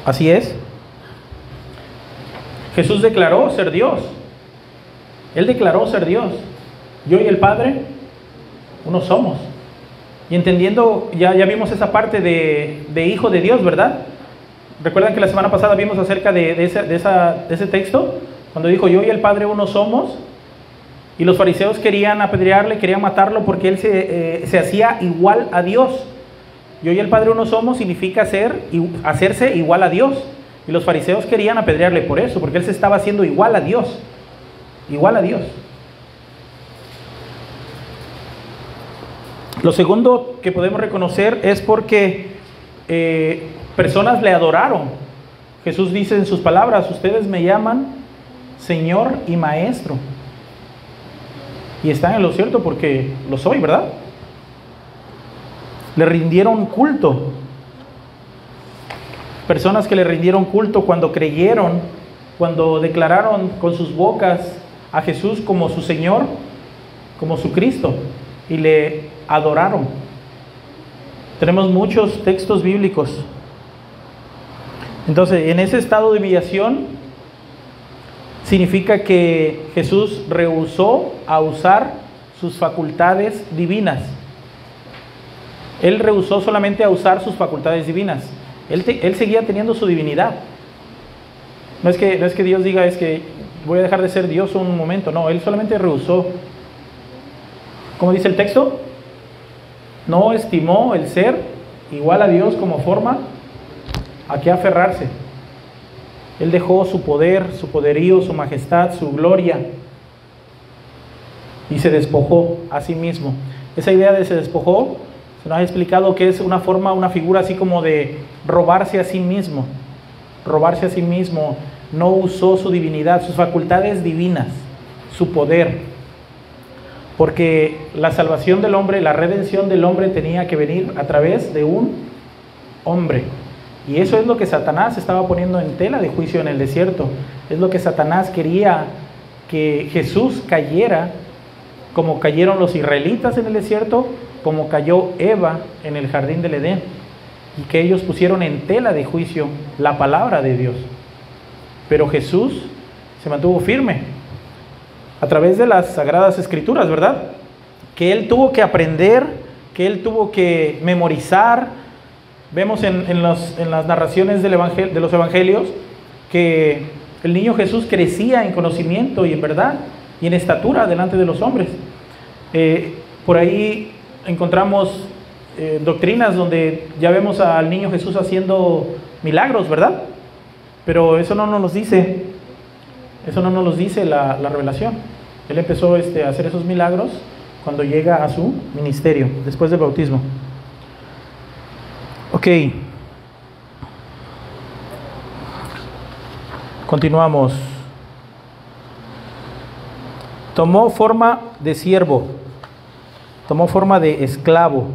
Así es. Jesús declaró ser Dios. Él declaró ser Dios. Yo y el Padre, uno somos. Y entendiendo, ya vimos esa parte de hijo de Dios, ¿verdad? ¿Recuerdan que la semana pasada vimos acerca de ese texto? Cuando dijo: yo y el Padre uno somos. Y los fariseos querían apedrearle, querían matarlo porque Él se hacía igual a Dios. Yo y el Padre uno somos significa hacerse igual a Dios. Y los fariseos querían apedrearle por eso, porque Él se estaba haciendo igual a Dios. Igual a Dios. Lo segundo que podemos reconocer es porque personas le adoraron. Jesús dice en sus palabras: ustedes me llaman Señor y Maestro. Y están en lo cierto porque lo soy, ¿verdad? Le rindieron culto. Personas que le rindieron culto cuando creyeron, cuando declararon con sus bocas a Jesús como su Señor, como su Cristo, y le adoraron. Tenemos muchos textos bíblicos. Entonces, en ese estado de humillación, significa que Jesús rehusó a usar sus facultades divinas. Él rehusó solamente a usar sus facultades divinas. Él seguía teniendo su divinidad. No es que Dios diga, es que voy a dejar de ser Dios un momento. No, Él solamente rehusó. ¿Cómo dice el texto? No estimó el ser igual a Dios como forma a que aferrarse. Él dejó su poder, su poderío, su majestad, su gloria y se despojó a sí mismo. Esa idea de se despojó, se nos ha explicado que es una forma, una figura así como de robarse a sí mismo. Robarse a sí mismo. No usó su divinidad, sus facultades divinas, su poder. Porque la salvación del hombre, la redención del hombre tenía que venir a través de un hombre. Y eso es lo que Satanás estaba poniendo en tela de juicio en el desierto. Es lo que Satanás quería, que Jesús cayera, como cayeron los israelitas en el desierto, como cayó Eva en el jardín del Edén, y que ellos pusieron en tela de juicio la palabra de Dios. Pero Jesús se mantuvo firme a través de las Sagradas Escrituras, ¿verdad? Que Él tuvo que aprender, que Él tuvo que memorizar. Vemos en las narraciones de los evangelios que el niño Jesús crecía en conocimiento y en verdad y en estatura delante de los hombres. Por ahí encontramos doctrinas donde ya vemos al niño Jesús haciendo milagros, ¿verdad? Pero eso no nos dice, la revelación. Él empezó a hacer esos milagros cuando llega a su ministerio, después del bautismo. Ok. Continuamos. Tomó forma de siervo, tomó forma de esclavo,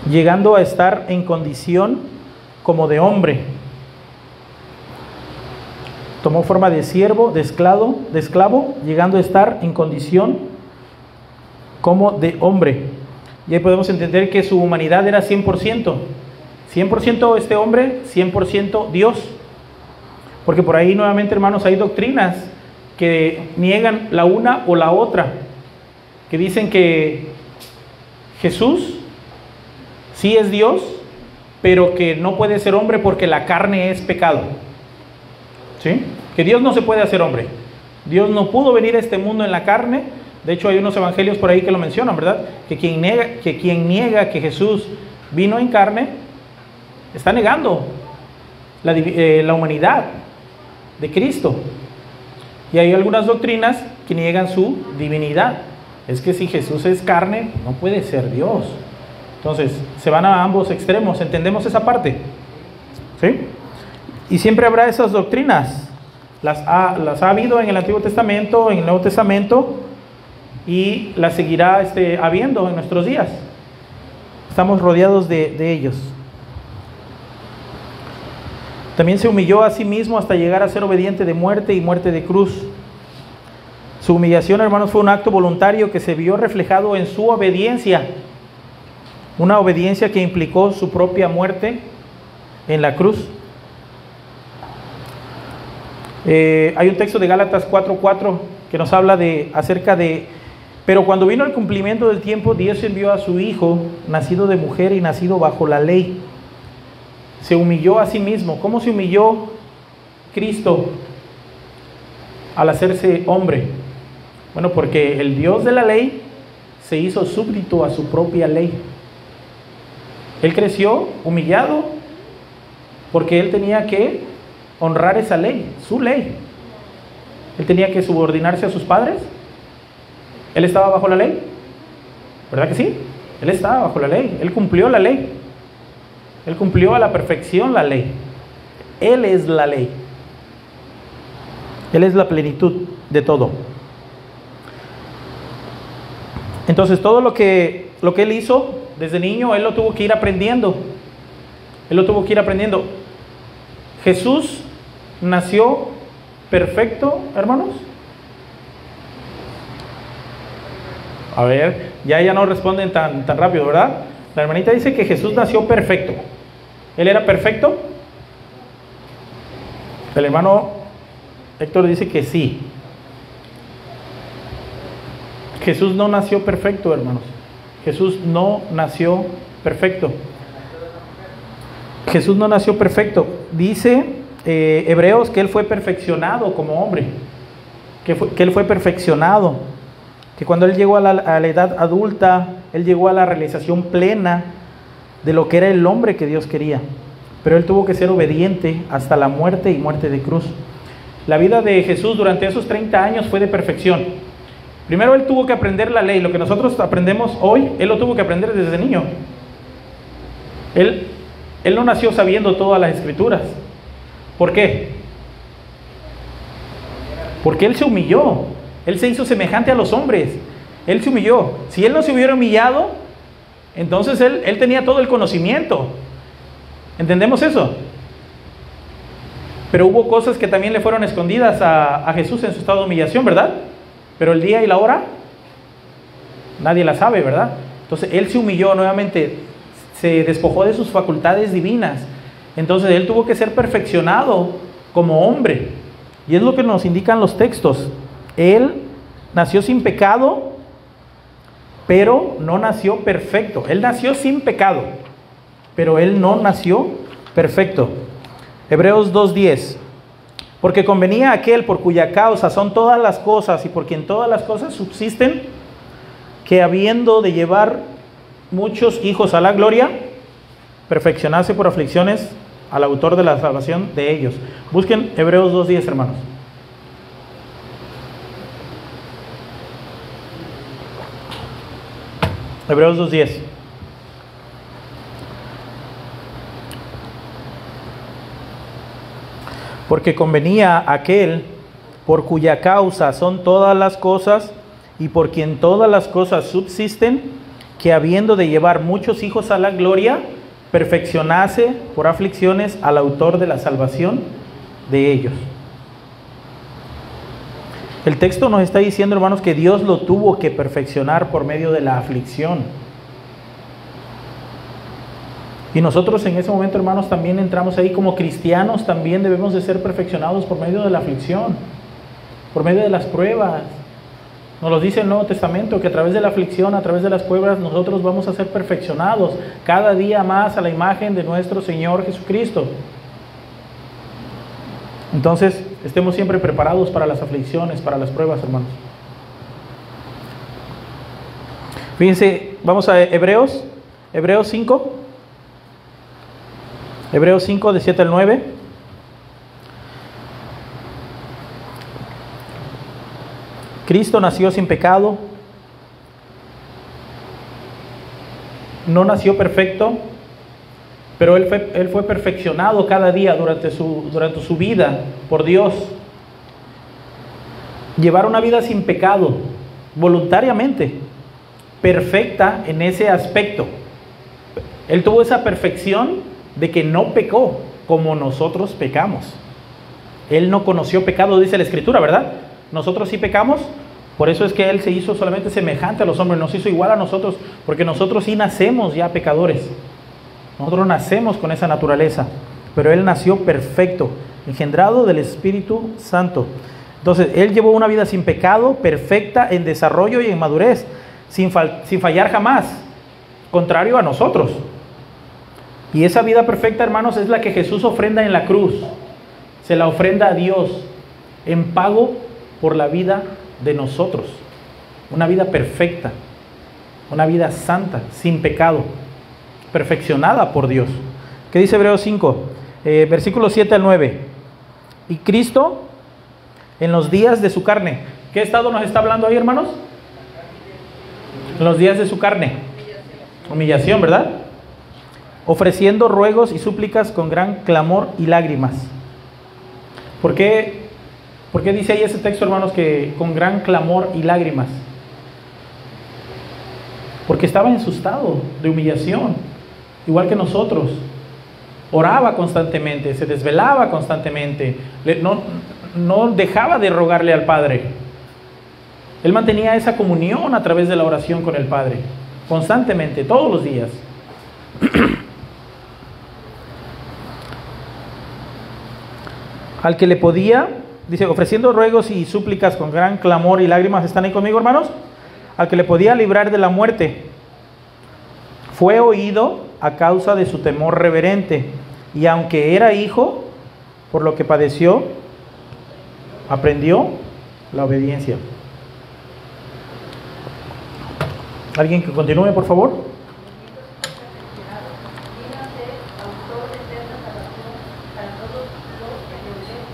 llegando a estar en condición como de hombre. Tomó forma de siervo, de esclavo, llegando a estar en condición como de hombre. Y ahí podemos entender que su humanidad era 100%. 100% este hombre, 100% Dios. Porque por ahí nuevamente, hermanos, hay doctrinas que niegan la una o la otra. Que dicen que Jesús sí es Dios, pero que no puede ser hombre porque la carne es pecado. ¿Sí? Que Dios no se puede hacer hombre. Dios no pudo venir a este mundo en la carne. De hecho, hay unos evangelios por ahí que lo mencionan, ¿verdad? Que quien niega que Jesús vino en carne, está negando la humanidad de Cristo. Y hay algunas doctrinas que niegan su divinidad. Es que si Jesús es carne, no puede ser Dios. Entonces, se van a ambos extremos. ¿Entendemos esa parte? ¿Sí? Y siempre habrá esas doctrinas. Las ha habido en el Antiguo Testamento, en el Nuevo Testamento, y las seguirá habiendo en nuestros días. Estamos rodeados de ellos. También se humilló a sí mismo hasta llegar a ser obediente de muerte y muerte de cruz. Su humillación, hermanos, fue un acto voluntario que se vio reflejado en su obediencia. Una obediencia que implicó su propia muerte en la cruz. Hay un texto de Gálatas 4:4 que nos habla acerca de: pero cuando vino el cumplimiento del tiempo, Dios envió a su Hijo, nacido de mujer y nacido bajo la ley. Se humilló a sí mismo. ¿Cómo se humilló Cristo al hacerse hombre? Bueno, porque el Dios de la ley se hizo súbdito a su propia ley. Él creció humillado porque él tenía que honrar esa ley, su ley. Él tenía que subordinarse a sus padres. Él estaba bajo la ley, ¿verdad que sí? Él estaba bajo la ley, él cumplió la ley. Él cumplió a la perfección la ley. Él es la ley. Él es la plenitud de todo. Entonces todo lo que él hizo desde niño, él lo tuvo que ir aprendiendo. Él lo tuvo que ir aprendiendo. Jesús nació perfecto, hermanos. A ver, ya no responden tan rápido, ¿verdad? La hermanita dice que Jesús nació perfecto. ¿Él era perfecto? El hermano Héctor dice que sí. Jesús no nació perfecto, hermanos. Jesús no nació perfecto. Jesús no nació perfecto. Dice Hebreos que Él fue perfeccionado como hombre. Que Él fue perfeccionado. Que cuando Él llegó a la edad adulta, Él llegó a la realización plena de lo que era el hombre que Dios quería. Pero Él tuvo que ser obediente hasta la muerte y muerte de cruz. La vida de Jesús durante esos 30 años fue de perfección. Primero Él tuvo que aprender la ley. Lo que nosotros aprendemos hoy, Él lo tuvo que aprender desde niño. Él no nació sabiendo todas las escrituras. ¿Por qué? Porque Él se humilló. Él se hizo semejante a los hombres. Él se humilló. Si Él no se hubiera humillado, entonces Él tenía todo el conocimiento. ¿Entendemos eso? Pero hubo cosas que también le fueron escondidas a Jesús en su estado de humillación, ¿verdad? Pero el día y la hora, nadie la sabe, ¿verdad? Entonces Él se humilló nuevamente, se despojó de sus facultades divinas. Entonces Él tuvo que ser perfeccionado como hombre. Y es lo que nos indican los textos. Él nació sin pecado, pero no nació perfecto. Él nació sin pecado, pero Él no nació perfecto. Hebreos 2:10. Porque convenía a aquel por cuya causa son todas las cosas y por quien todas las cosas subsisten, que habiendo de llevar muchos hijos a la gloria, perfeccionase por aflicciones al autor de la salvación de ellos. Busquen Hebreos 2:10, hermanos. Hebreos 2:10. Porque convenía a aquel por cuya causa son todas las cosas y por quien todas las cosas subsisten, que habiendo de llevar muchos hijos a la gloria, perfeccionase por aflicciones al autor de la salvación de ellos. El texto nos está diciendo, hermanos, que Dios lo tuvo que perfeccionar por medio de la aflicción. Y nosotros en ese momento, hermanos, también entramos ahí como cristianos, también debemos de ser perfeccionados por medio de la aflicción, por medio de las pruebas. Nos lo dice el Nuevo Testamento, que a través de la aflicción, a través de las pruebas, nosotros vamos a ser perfeccionados cada día más a la imagen de nuestro Señor Jesucristo. Entonces, estemos siempre preparados para las aflicciones, para las pruebas, hermanos. Fíjense, vamos a Hebreos 5. Hebreos 5, de 7 al 9. Cristo nació sin pecado, no nació perfecto, pero Él fue perfeccionado cada día durante su vida por Dios. Llevar una vida sin pecado, voluntariamente, perfecta en ese aspecto. Él tuvo esa perfección de que no pecó como nosotros pecamos. Él no conoció pecado, dice la Escritura, ¿verdad? Nosotros sí pecamos, por eso es que Él se hizo solamente semejante a los hombres, nos hizo igual a nosotros, porque nosotros sí nacemos ya pecadores. Nosotros nacemos con esa naturaleza, pero Él nació perfecto, engendrado del Espíritu Santo. Entonces, Él llevó una vida sin pecado, perfecta en desarrollo y en madurez, sin fallar jamás, contrario a nosotros. Y esa vida perfecta, hermanos, es la que Jesús ofrenda en la cruz. Se la ofrenda a Dios en pago por la vida de nosotros. Una vida perfecta, una vida santa, sin pecado, perfeccionada por Dios. ¿Qué dice Hebreos 5? Versículos 7 al 9. Y Cristo, en los días de su carne. ¿Qué estado nos está hablando ahí, hermanos? En los días de su carne. Humillación, ¿verdad? Ofreciendo ruegos y súplicas con gran clamor y lágrimas. ¿Por qué dice ahí ese texto, hermanos, que con gran clamor y lágrimas? Porque estaba en su estado de humillación, igual que nosotros. Oraba constantemente, se desvelaba constantemente, no dejaba de rogarle al Padre. Él mantenía esa comunión a través de la oración con el Padre, constantemente, todos los días. Al que le podía, dice, ofreciendo ruegos y súplicas con gran clamor y lágrimas. ¿Están ahí conmigo, hermanos? al que le podía librar de la muerte. Fue oído a causa de su temor reverente, y aunque era hijo, por lo que padeció, aprendió la obediencia. ¿Alguien que continúe, por favor? Vino a ser autor de eterna salvación para todos los que le obedecen.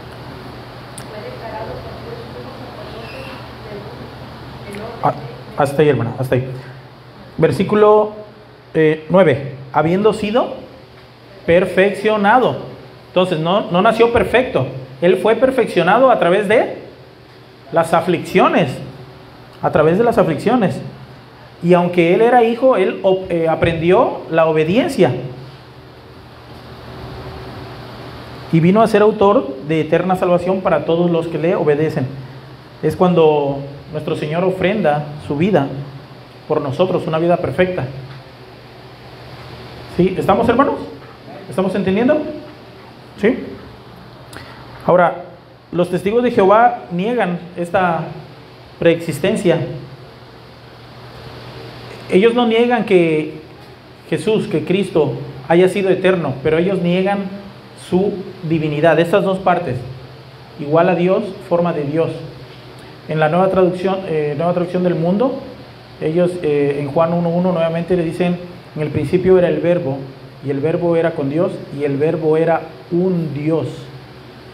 Fue declarado por Dios sumo sacerdote del orden Hasta ahí, hermana, hasta ahí. Versículo 9. Habiendo sido perfeccionado. Entonces, no nació perfecto. Él fue perfeccionado a través de las aflicciones. A través de las aflicciones. Y aunque él era hijo, él aprendió la obediencia. Y vino a ser autor de eterna salvación para todos los que le obedecen. Es cuando nuestro Señor ofrenda su vida por nosotros, una vida perfecta. ¿Sí? ¿Estamos, hermanos? ¿Estamos entendiendo? ¿Sí? Ahora, los testigos de Jehová niegan esta preexistencia. Ellos no niegan que Jesús, que Cristo haya sido eterno, pero ellos niegan su divinidad. Estas dos partes, igual a Dios, forma de Dios. En la nueva traducción del mundo, ellos en Juan 1:1 nuevamente le dicen: en el principio era el verbo, y el verbo era con Dios, y el verbo era un Dios.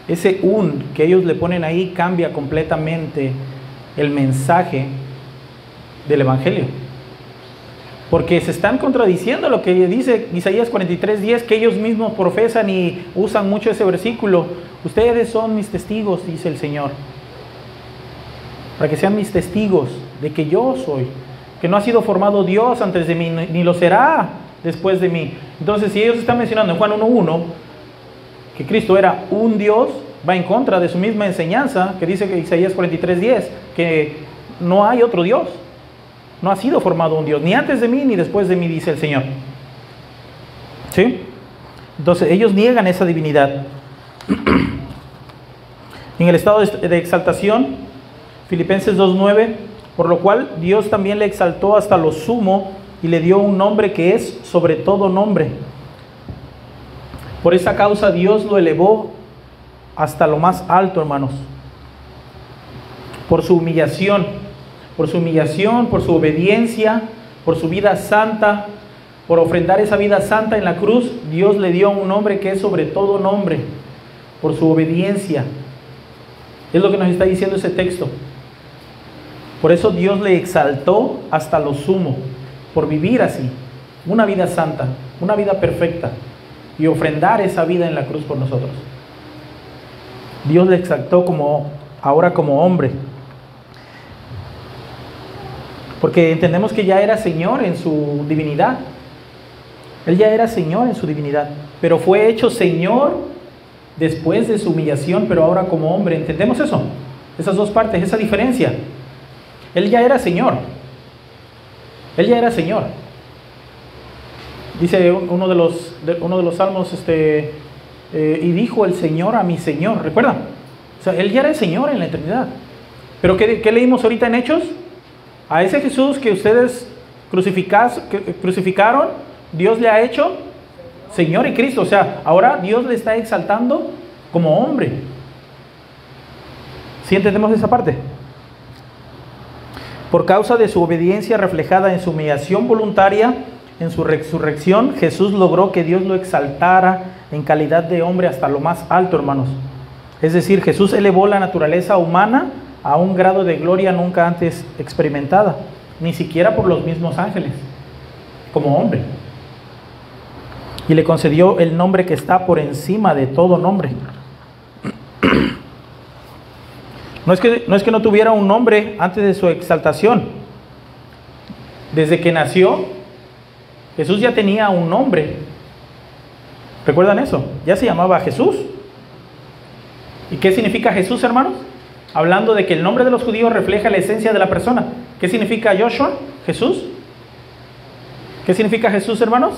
Ese un que ellos le ponen ahí cambia completamente el mensaje del Evangelio. Porque se están contradiciendo lo que dice Isaías 43:10, que ellos mismos profesan y usan mucho ese versículo. Ustedes son mis testigos, dice el Señor. Para que sean mis testigos de que yo soy. Que no ha sido formado Dios antes de mí, ni lo será después de mí. Entonces, si ellos están mencionando en Juan 1:1 que Cristo era un Dios, va en contra de su misma enseñanza, que dice que Isaías 43:10, que no hay otro Dios. No ha sido formado un Dios, ni antes de mí, ni después de mí, dice el Señor. ¿Sí? Entonces, ellos niegan esa divinidad. En el estado de exaltación, Filipenses 2:9, por lo cual Dios también le exaltó hasta lo sumo y le dio un nombre que es sobre todo nombre. Por esa causa Dios lo elevó hasta lo más alto, hermanos. Por su humillación, por su obediencia, por su vida santa, por ofrendar esa vida santa en la cruz, Dios le dio un nombre que es sobre todo nombre, por su obediencia. Es lo que nos está diciendo ese texto. Por eso Dios le exaltó hasta lo sumo, por vivir así, una vida santa, una vida perfecta, y ofrendar esa vida en la cruz por nosotros. Dios le exaltó ahora como hombre. Porque entendemos que ya era Señor en su divinidad. Él ya era Señor en su divinidad. Pero fue hecho Señor después de su humillación, pero ahora como hombre. ¿Entendemos eso? Esas dos partes, esa diferencia. Él ya era Señor. Él ya era Señor. Dice uno de los salmos, y dijo el Señor a mi Señor. ¿Recuerdan? O sea, Él ya era el Señor en la eternidad. Pero ¿qué leímos ahorita en Hechos? A ese Jesús que ustedes crucificaron, Dios le ha hecho Señor y Cristo. O sea, ahora Dios le está exaltando como hombre. ¿Sí entendemos esa parte? Por causa de su obediencia reflejada en su humillación voluntaria, en su resurrección, Jesús logró que Dios lo exaltara en calidad de hombre hasta lo más alto, hermanos. Es decir, Jesús elevó la naturaleza humana a un grado de gloria nunca antes experimentada, ni siquiera por los mismos ángeles, como hombre. Y le concedió el nombre que está por encima de todo nombre. No es que no tuviera un nombre antes de su exaltación. Desde que nació, Jesús ya tenía un nombre. ¿Recuerdan eso? Ya se llamaba Jesús. ¿Y qué significa Jesús, hermanos? Hablando de que el nombre de los judíos refleja la esencia de la persona. ¿Qué significa Joshua? Jesús. ¿Qué significa Jesús, hermanos?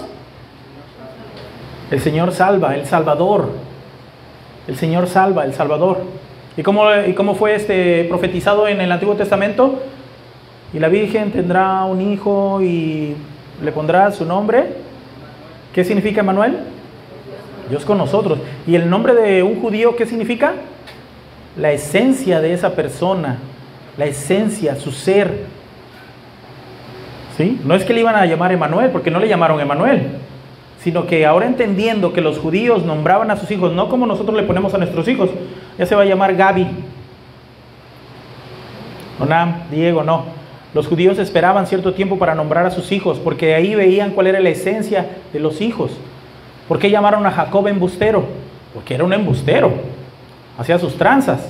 El Señor salva, el Salvador. El Señor salva, el Salvador. ¿Y cómo fue profetizado en el Antiguo Testamento? y la Virgen tendrá un hijo y le pondrá su nombre. ¿Qué significa Emmanuel? Dios con nosotros. ¿Y el nombre de un judío qué significa? La esencia de esa persona, la esencia, su ser. ¿Sí? No es que le iban a llamar Emmanuel, porque no le llamaron Emmanuel, sino que ahora entendiendo que los judíos nombraban a sus hijos, no como nosotros le ponemos a nuestros hijos, ya se va a llamar Gaby, Onam, Diego, no. Los judíos esperaban cierto tiempo para nombrar a sus hijos, porque ahí veían cuál era la esencia de los hijos. ¿Por qué llamaron a Jacob embustero? Porque era un embustero, hacía sus tranzas.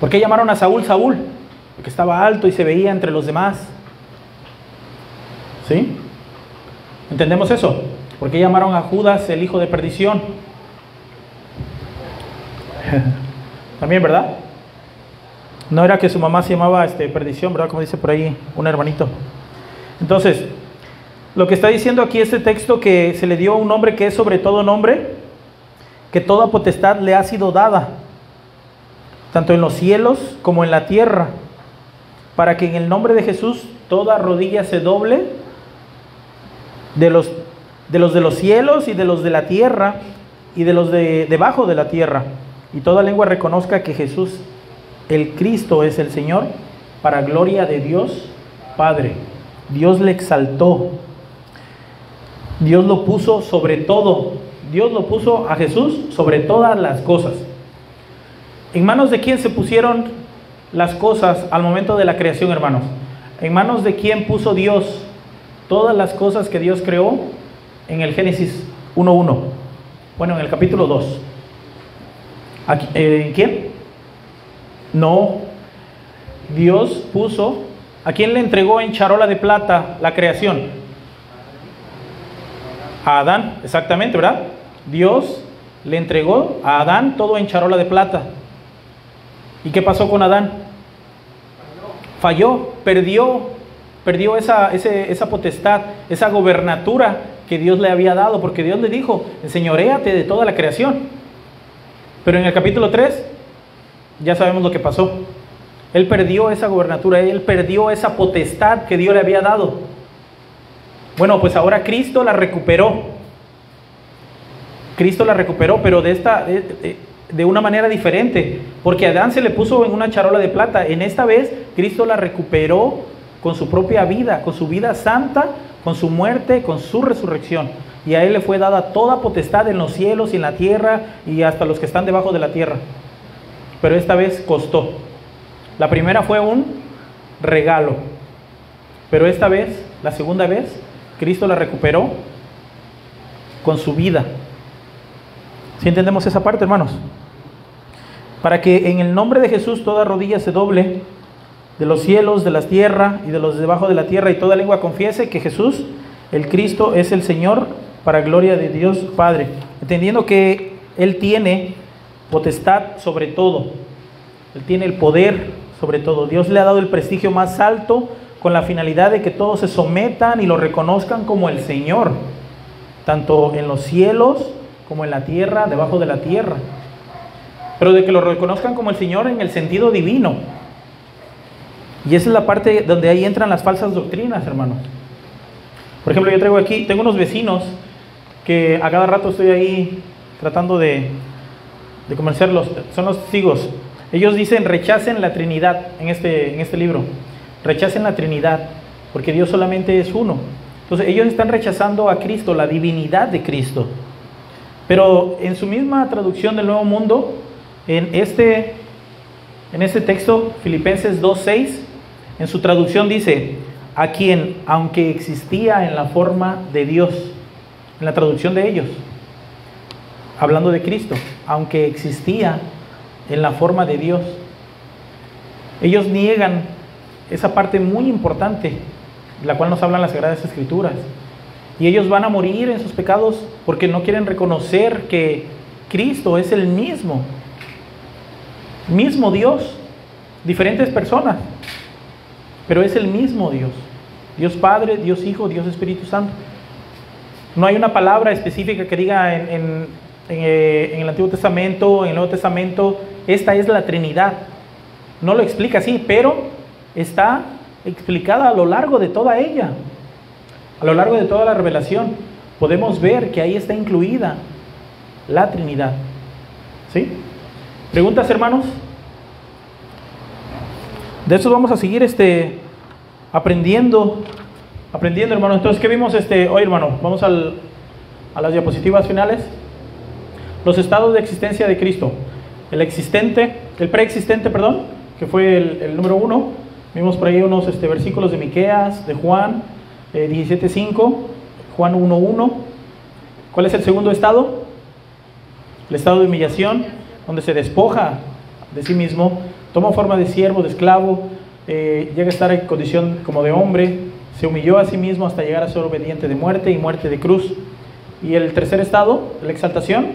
¿Por qué llamaron a Saúl Saúl? Porque estaba alto y se veía entre los demás. ¿Sí? ¿Entendemos eso? ¿Por qué llamaron a Judas el hijo de perdición? También, ¿verdad? No era que su mamá se llamaba perdición, ¿verdad? Como dice por ahí un hermanito. Entonces, lo que está diciendo aquí este texto, que se le dio un nombre que es sobre todo nombre, que toda potestad le ha sido dada, tanto en los cielos como en la tierra, para que en el nombre de Jesús toda rodilla se doble, de los de los cielos y de los de la tierra y de los de debajo de la tierra, y toda lengua reconozca que Jesús el Cristo es el Señor, para gloria de Dios Padre. Dios le exaltó, Dios lo puso sobre todo, Dios lo puso a Jesús sobre todas las cosas. ¿En manos de quién se pusieron las cosas al momento de la creación, hermanos? ¿En manos de quién puso Dios todas las cosas que Dios creó? En el Génesis 1:1. Bueno, en el capítulo 2. ¿En quién? No. Dios puso... ¿A quién le entregó en charola de plata la creación? A Adán, exactamente, ¿verdad? Dios le entregó a Adán todo en charola de plata. ¿Y qué pasó con Adán? Falló, perdió esa potestad, esa gobernatura que Dios le había dado, porque Dios le dijo, enseñoréate de toda la creación. Pero en el capítulo 3, ya sabemos lo que pasó. Él perdió esa gobernatura, él perdió esa potestad que Dios le había dado. Bueno, pues ahora Cristo la recuperó. Cristo la recuperó, pero de una manera diferente, porque a Adán se le puso en una charola de plata. En esta vez Cristo la recuperó con su propia vida, con su vida santa, con su muerte, con su resurrección. Y a él le fue dada toda potestad en los cielos y en la tierra y hasta los que están debajo de la tierra. Pero esta vez costó. La primera fue un regalo, pero esta vez, la segunda vez, Cristo la recuperó con su vida. ¿Sí entendemos esa parte, hermanos? Para que en el nombre de Jesús toda rodilla se doble, de los cielos, de la tierra y de los debajo de la tierra, y toda lengua confiese que Jesús, el Cristo, es el Señor, para gloria de Dios Padre. Entendiendo que Él tiene potestad sobre todo, Él tiene el poder sobre todo. Dios le ha dado el prestigio más alto con la finalidad de que todos se sometan y lo reconozcan como el Señor, tanto en los cielos como en la tierra, debajo de la tierra. Pero de que lo reconozcan como el Señor en el sentido divino. Y esa es la parte donde ahí entran las falsas doctrinas, hermanos. Por ejemplo, yo tengo unos vecinos que a cada rato estoy ahí tratando de convencerlos, son los testigos. Ellos dicen, rechacen la Trinidad en este libro. Rechacen la Trinidad, porque Dios solamente es uno. Entonces ellos están rechazando a Cristo, la divinidad de Cristo. Pero en su misma traducción del Nuevo Mundo, en este texto, Filipenses 2:6, en su traducción dice, a quien, aunque existía en la forma de Dios, en la traducción de ellos, hablando de Cristo, aunque existía en la forma de Dios. Ellos niegan esa parte muy importante, de la cual nos hablan las Sagradas Escrituras. Y ellos van a morir en sus pecados porque no quieren reconocer que Cristo es el mismo Dios, diferentes personas, pero es el mismo Dios. Dios Padre, Dios Hijo, Dios Espíritu Santo. No hay una palabra específica que diga en el Antiguo Testamento, en el Nuevo Testamento, esta es la Trinidad. No lo explica así, pero está explicada a lo largo de toda ella, a lo largo de toda la revelación. Podemos ver que ahí está incluida la Trinidad. ¿Sí? ¿Preguntas, hermanos? De eso vamos a seguir aprendiendo, hermano. Entonces, ¿qué vimos hoy, hermano? Vamos a las diapositivas finales. Los estados de existencia de Cristo. El preexistente, que fue el número 1. Vimos por ahí unos versículos de Miqueas, de Juan 17:5, Juan 1:1. ¿Cuál es el segundo estado? El estado de humillación, donde se despoja de sí mismo, toma forma de siervo, de esclavo, llega a estar en condición como de hombre, se humilló a sí mismo hasta llegar a ser obediente de muerte y muerte de cruz. Y el tercer estado, la exaltación.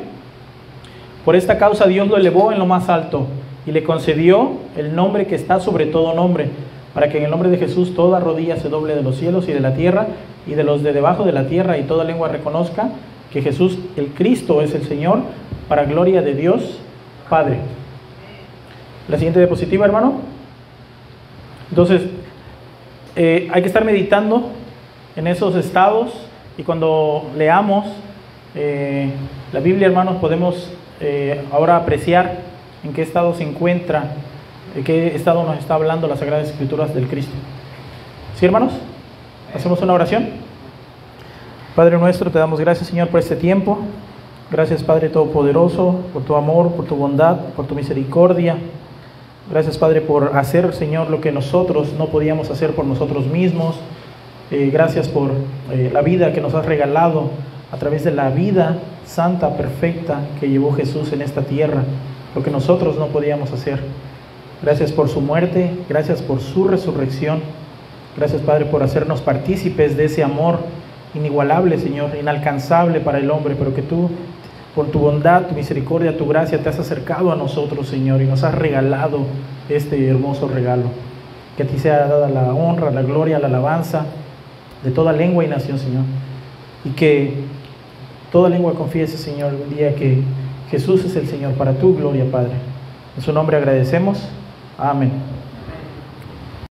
Por esta causa Dios lo elevó en lo más alto y le concedió el nombre que está sobre todo nombre, para que en el nombre de Jesús toda rodilla se doble de los cielos y de la tierra y de los de debajo de la tierra, y toda lengua reconozca que Jesús el Cristo es el Señor, para gloria de Dios Padre. La siguiente diapositiva, hermano. Entonces, hay que estar meditando en esos estados, y cuando leamos la Biblia, hermanos, podemos ahora apreciar en qué estado se encuentra, en qué estado nos está hablando las Sagradas Escrituras del Cristo. ¿Sí, hermanos? Hacemos una oración. Padre nuestro, te damos gracias, Señor, por este tiempo. Gracias, Padre Todopoderoso, por tu amor, por tu bondad, por tu misericordia. Gracias, Padre, por hacer, Señor, lo que nosotros no podíamos hacer por nosotros mismos. Gracias por la vida que nos has regalado a través de la vida santa, perfecta que llevó Jesús en esta tierra, lo que nosotros no podíamos hacer. Gracias por su muerte, gracias por su resurrección. Gracias, Padre, por hacernos partícipes de ese amor inigualable, Señor, inalcanzable para el hombre, pero que tú, por tu bondad, tu misericordia, tu gracia, te has acercado a nosotros, Señor, y nos has regalado este hermoso regalo. Que a ti sea dada la honra, la gloria, la alabanza de toda lengua y nación, Señor. Y que toda lengua confiese, Señor, un día que Jesús es el Señor, para tu gloria, Padre. En su nombre agradecemos. Amén.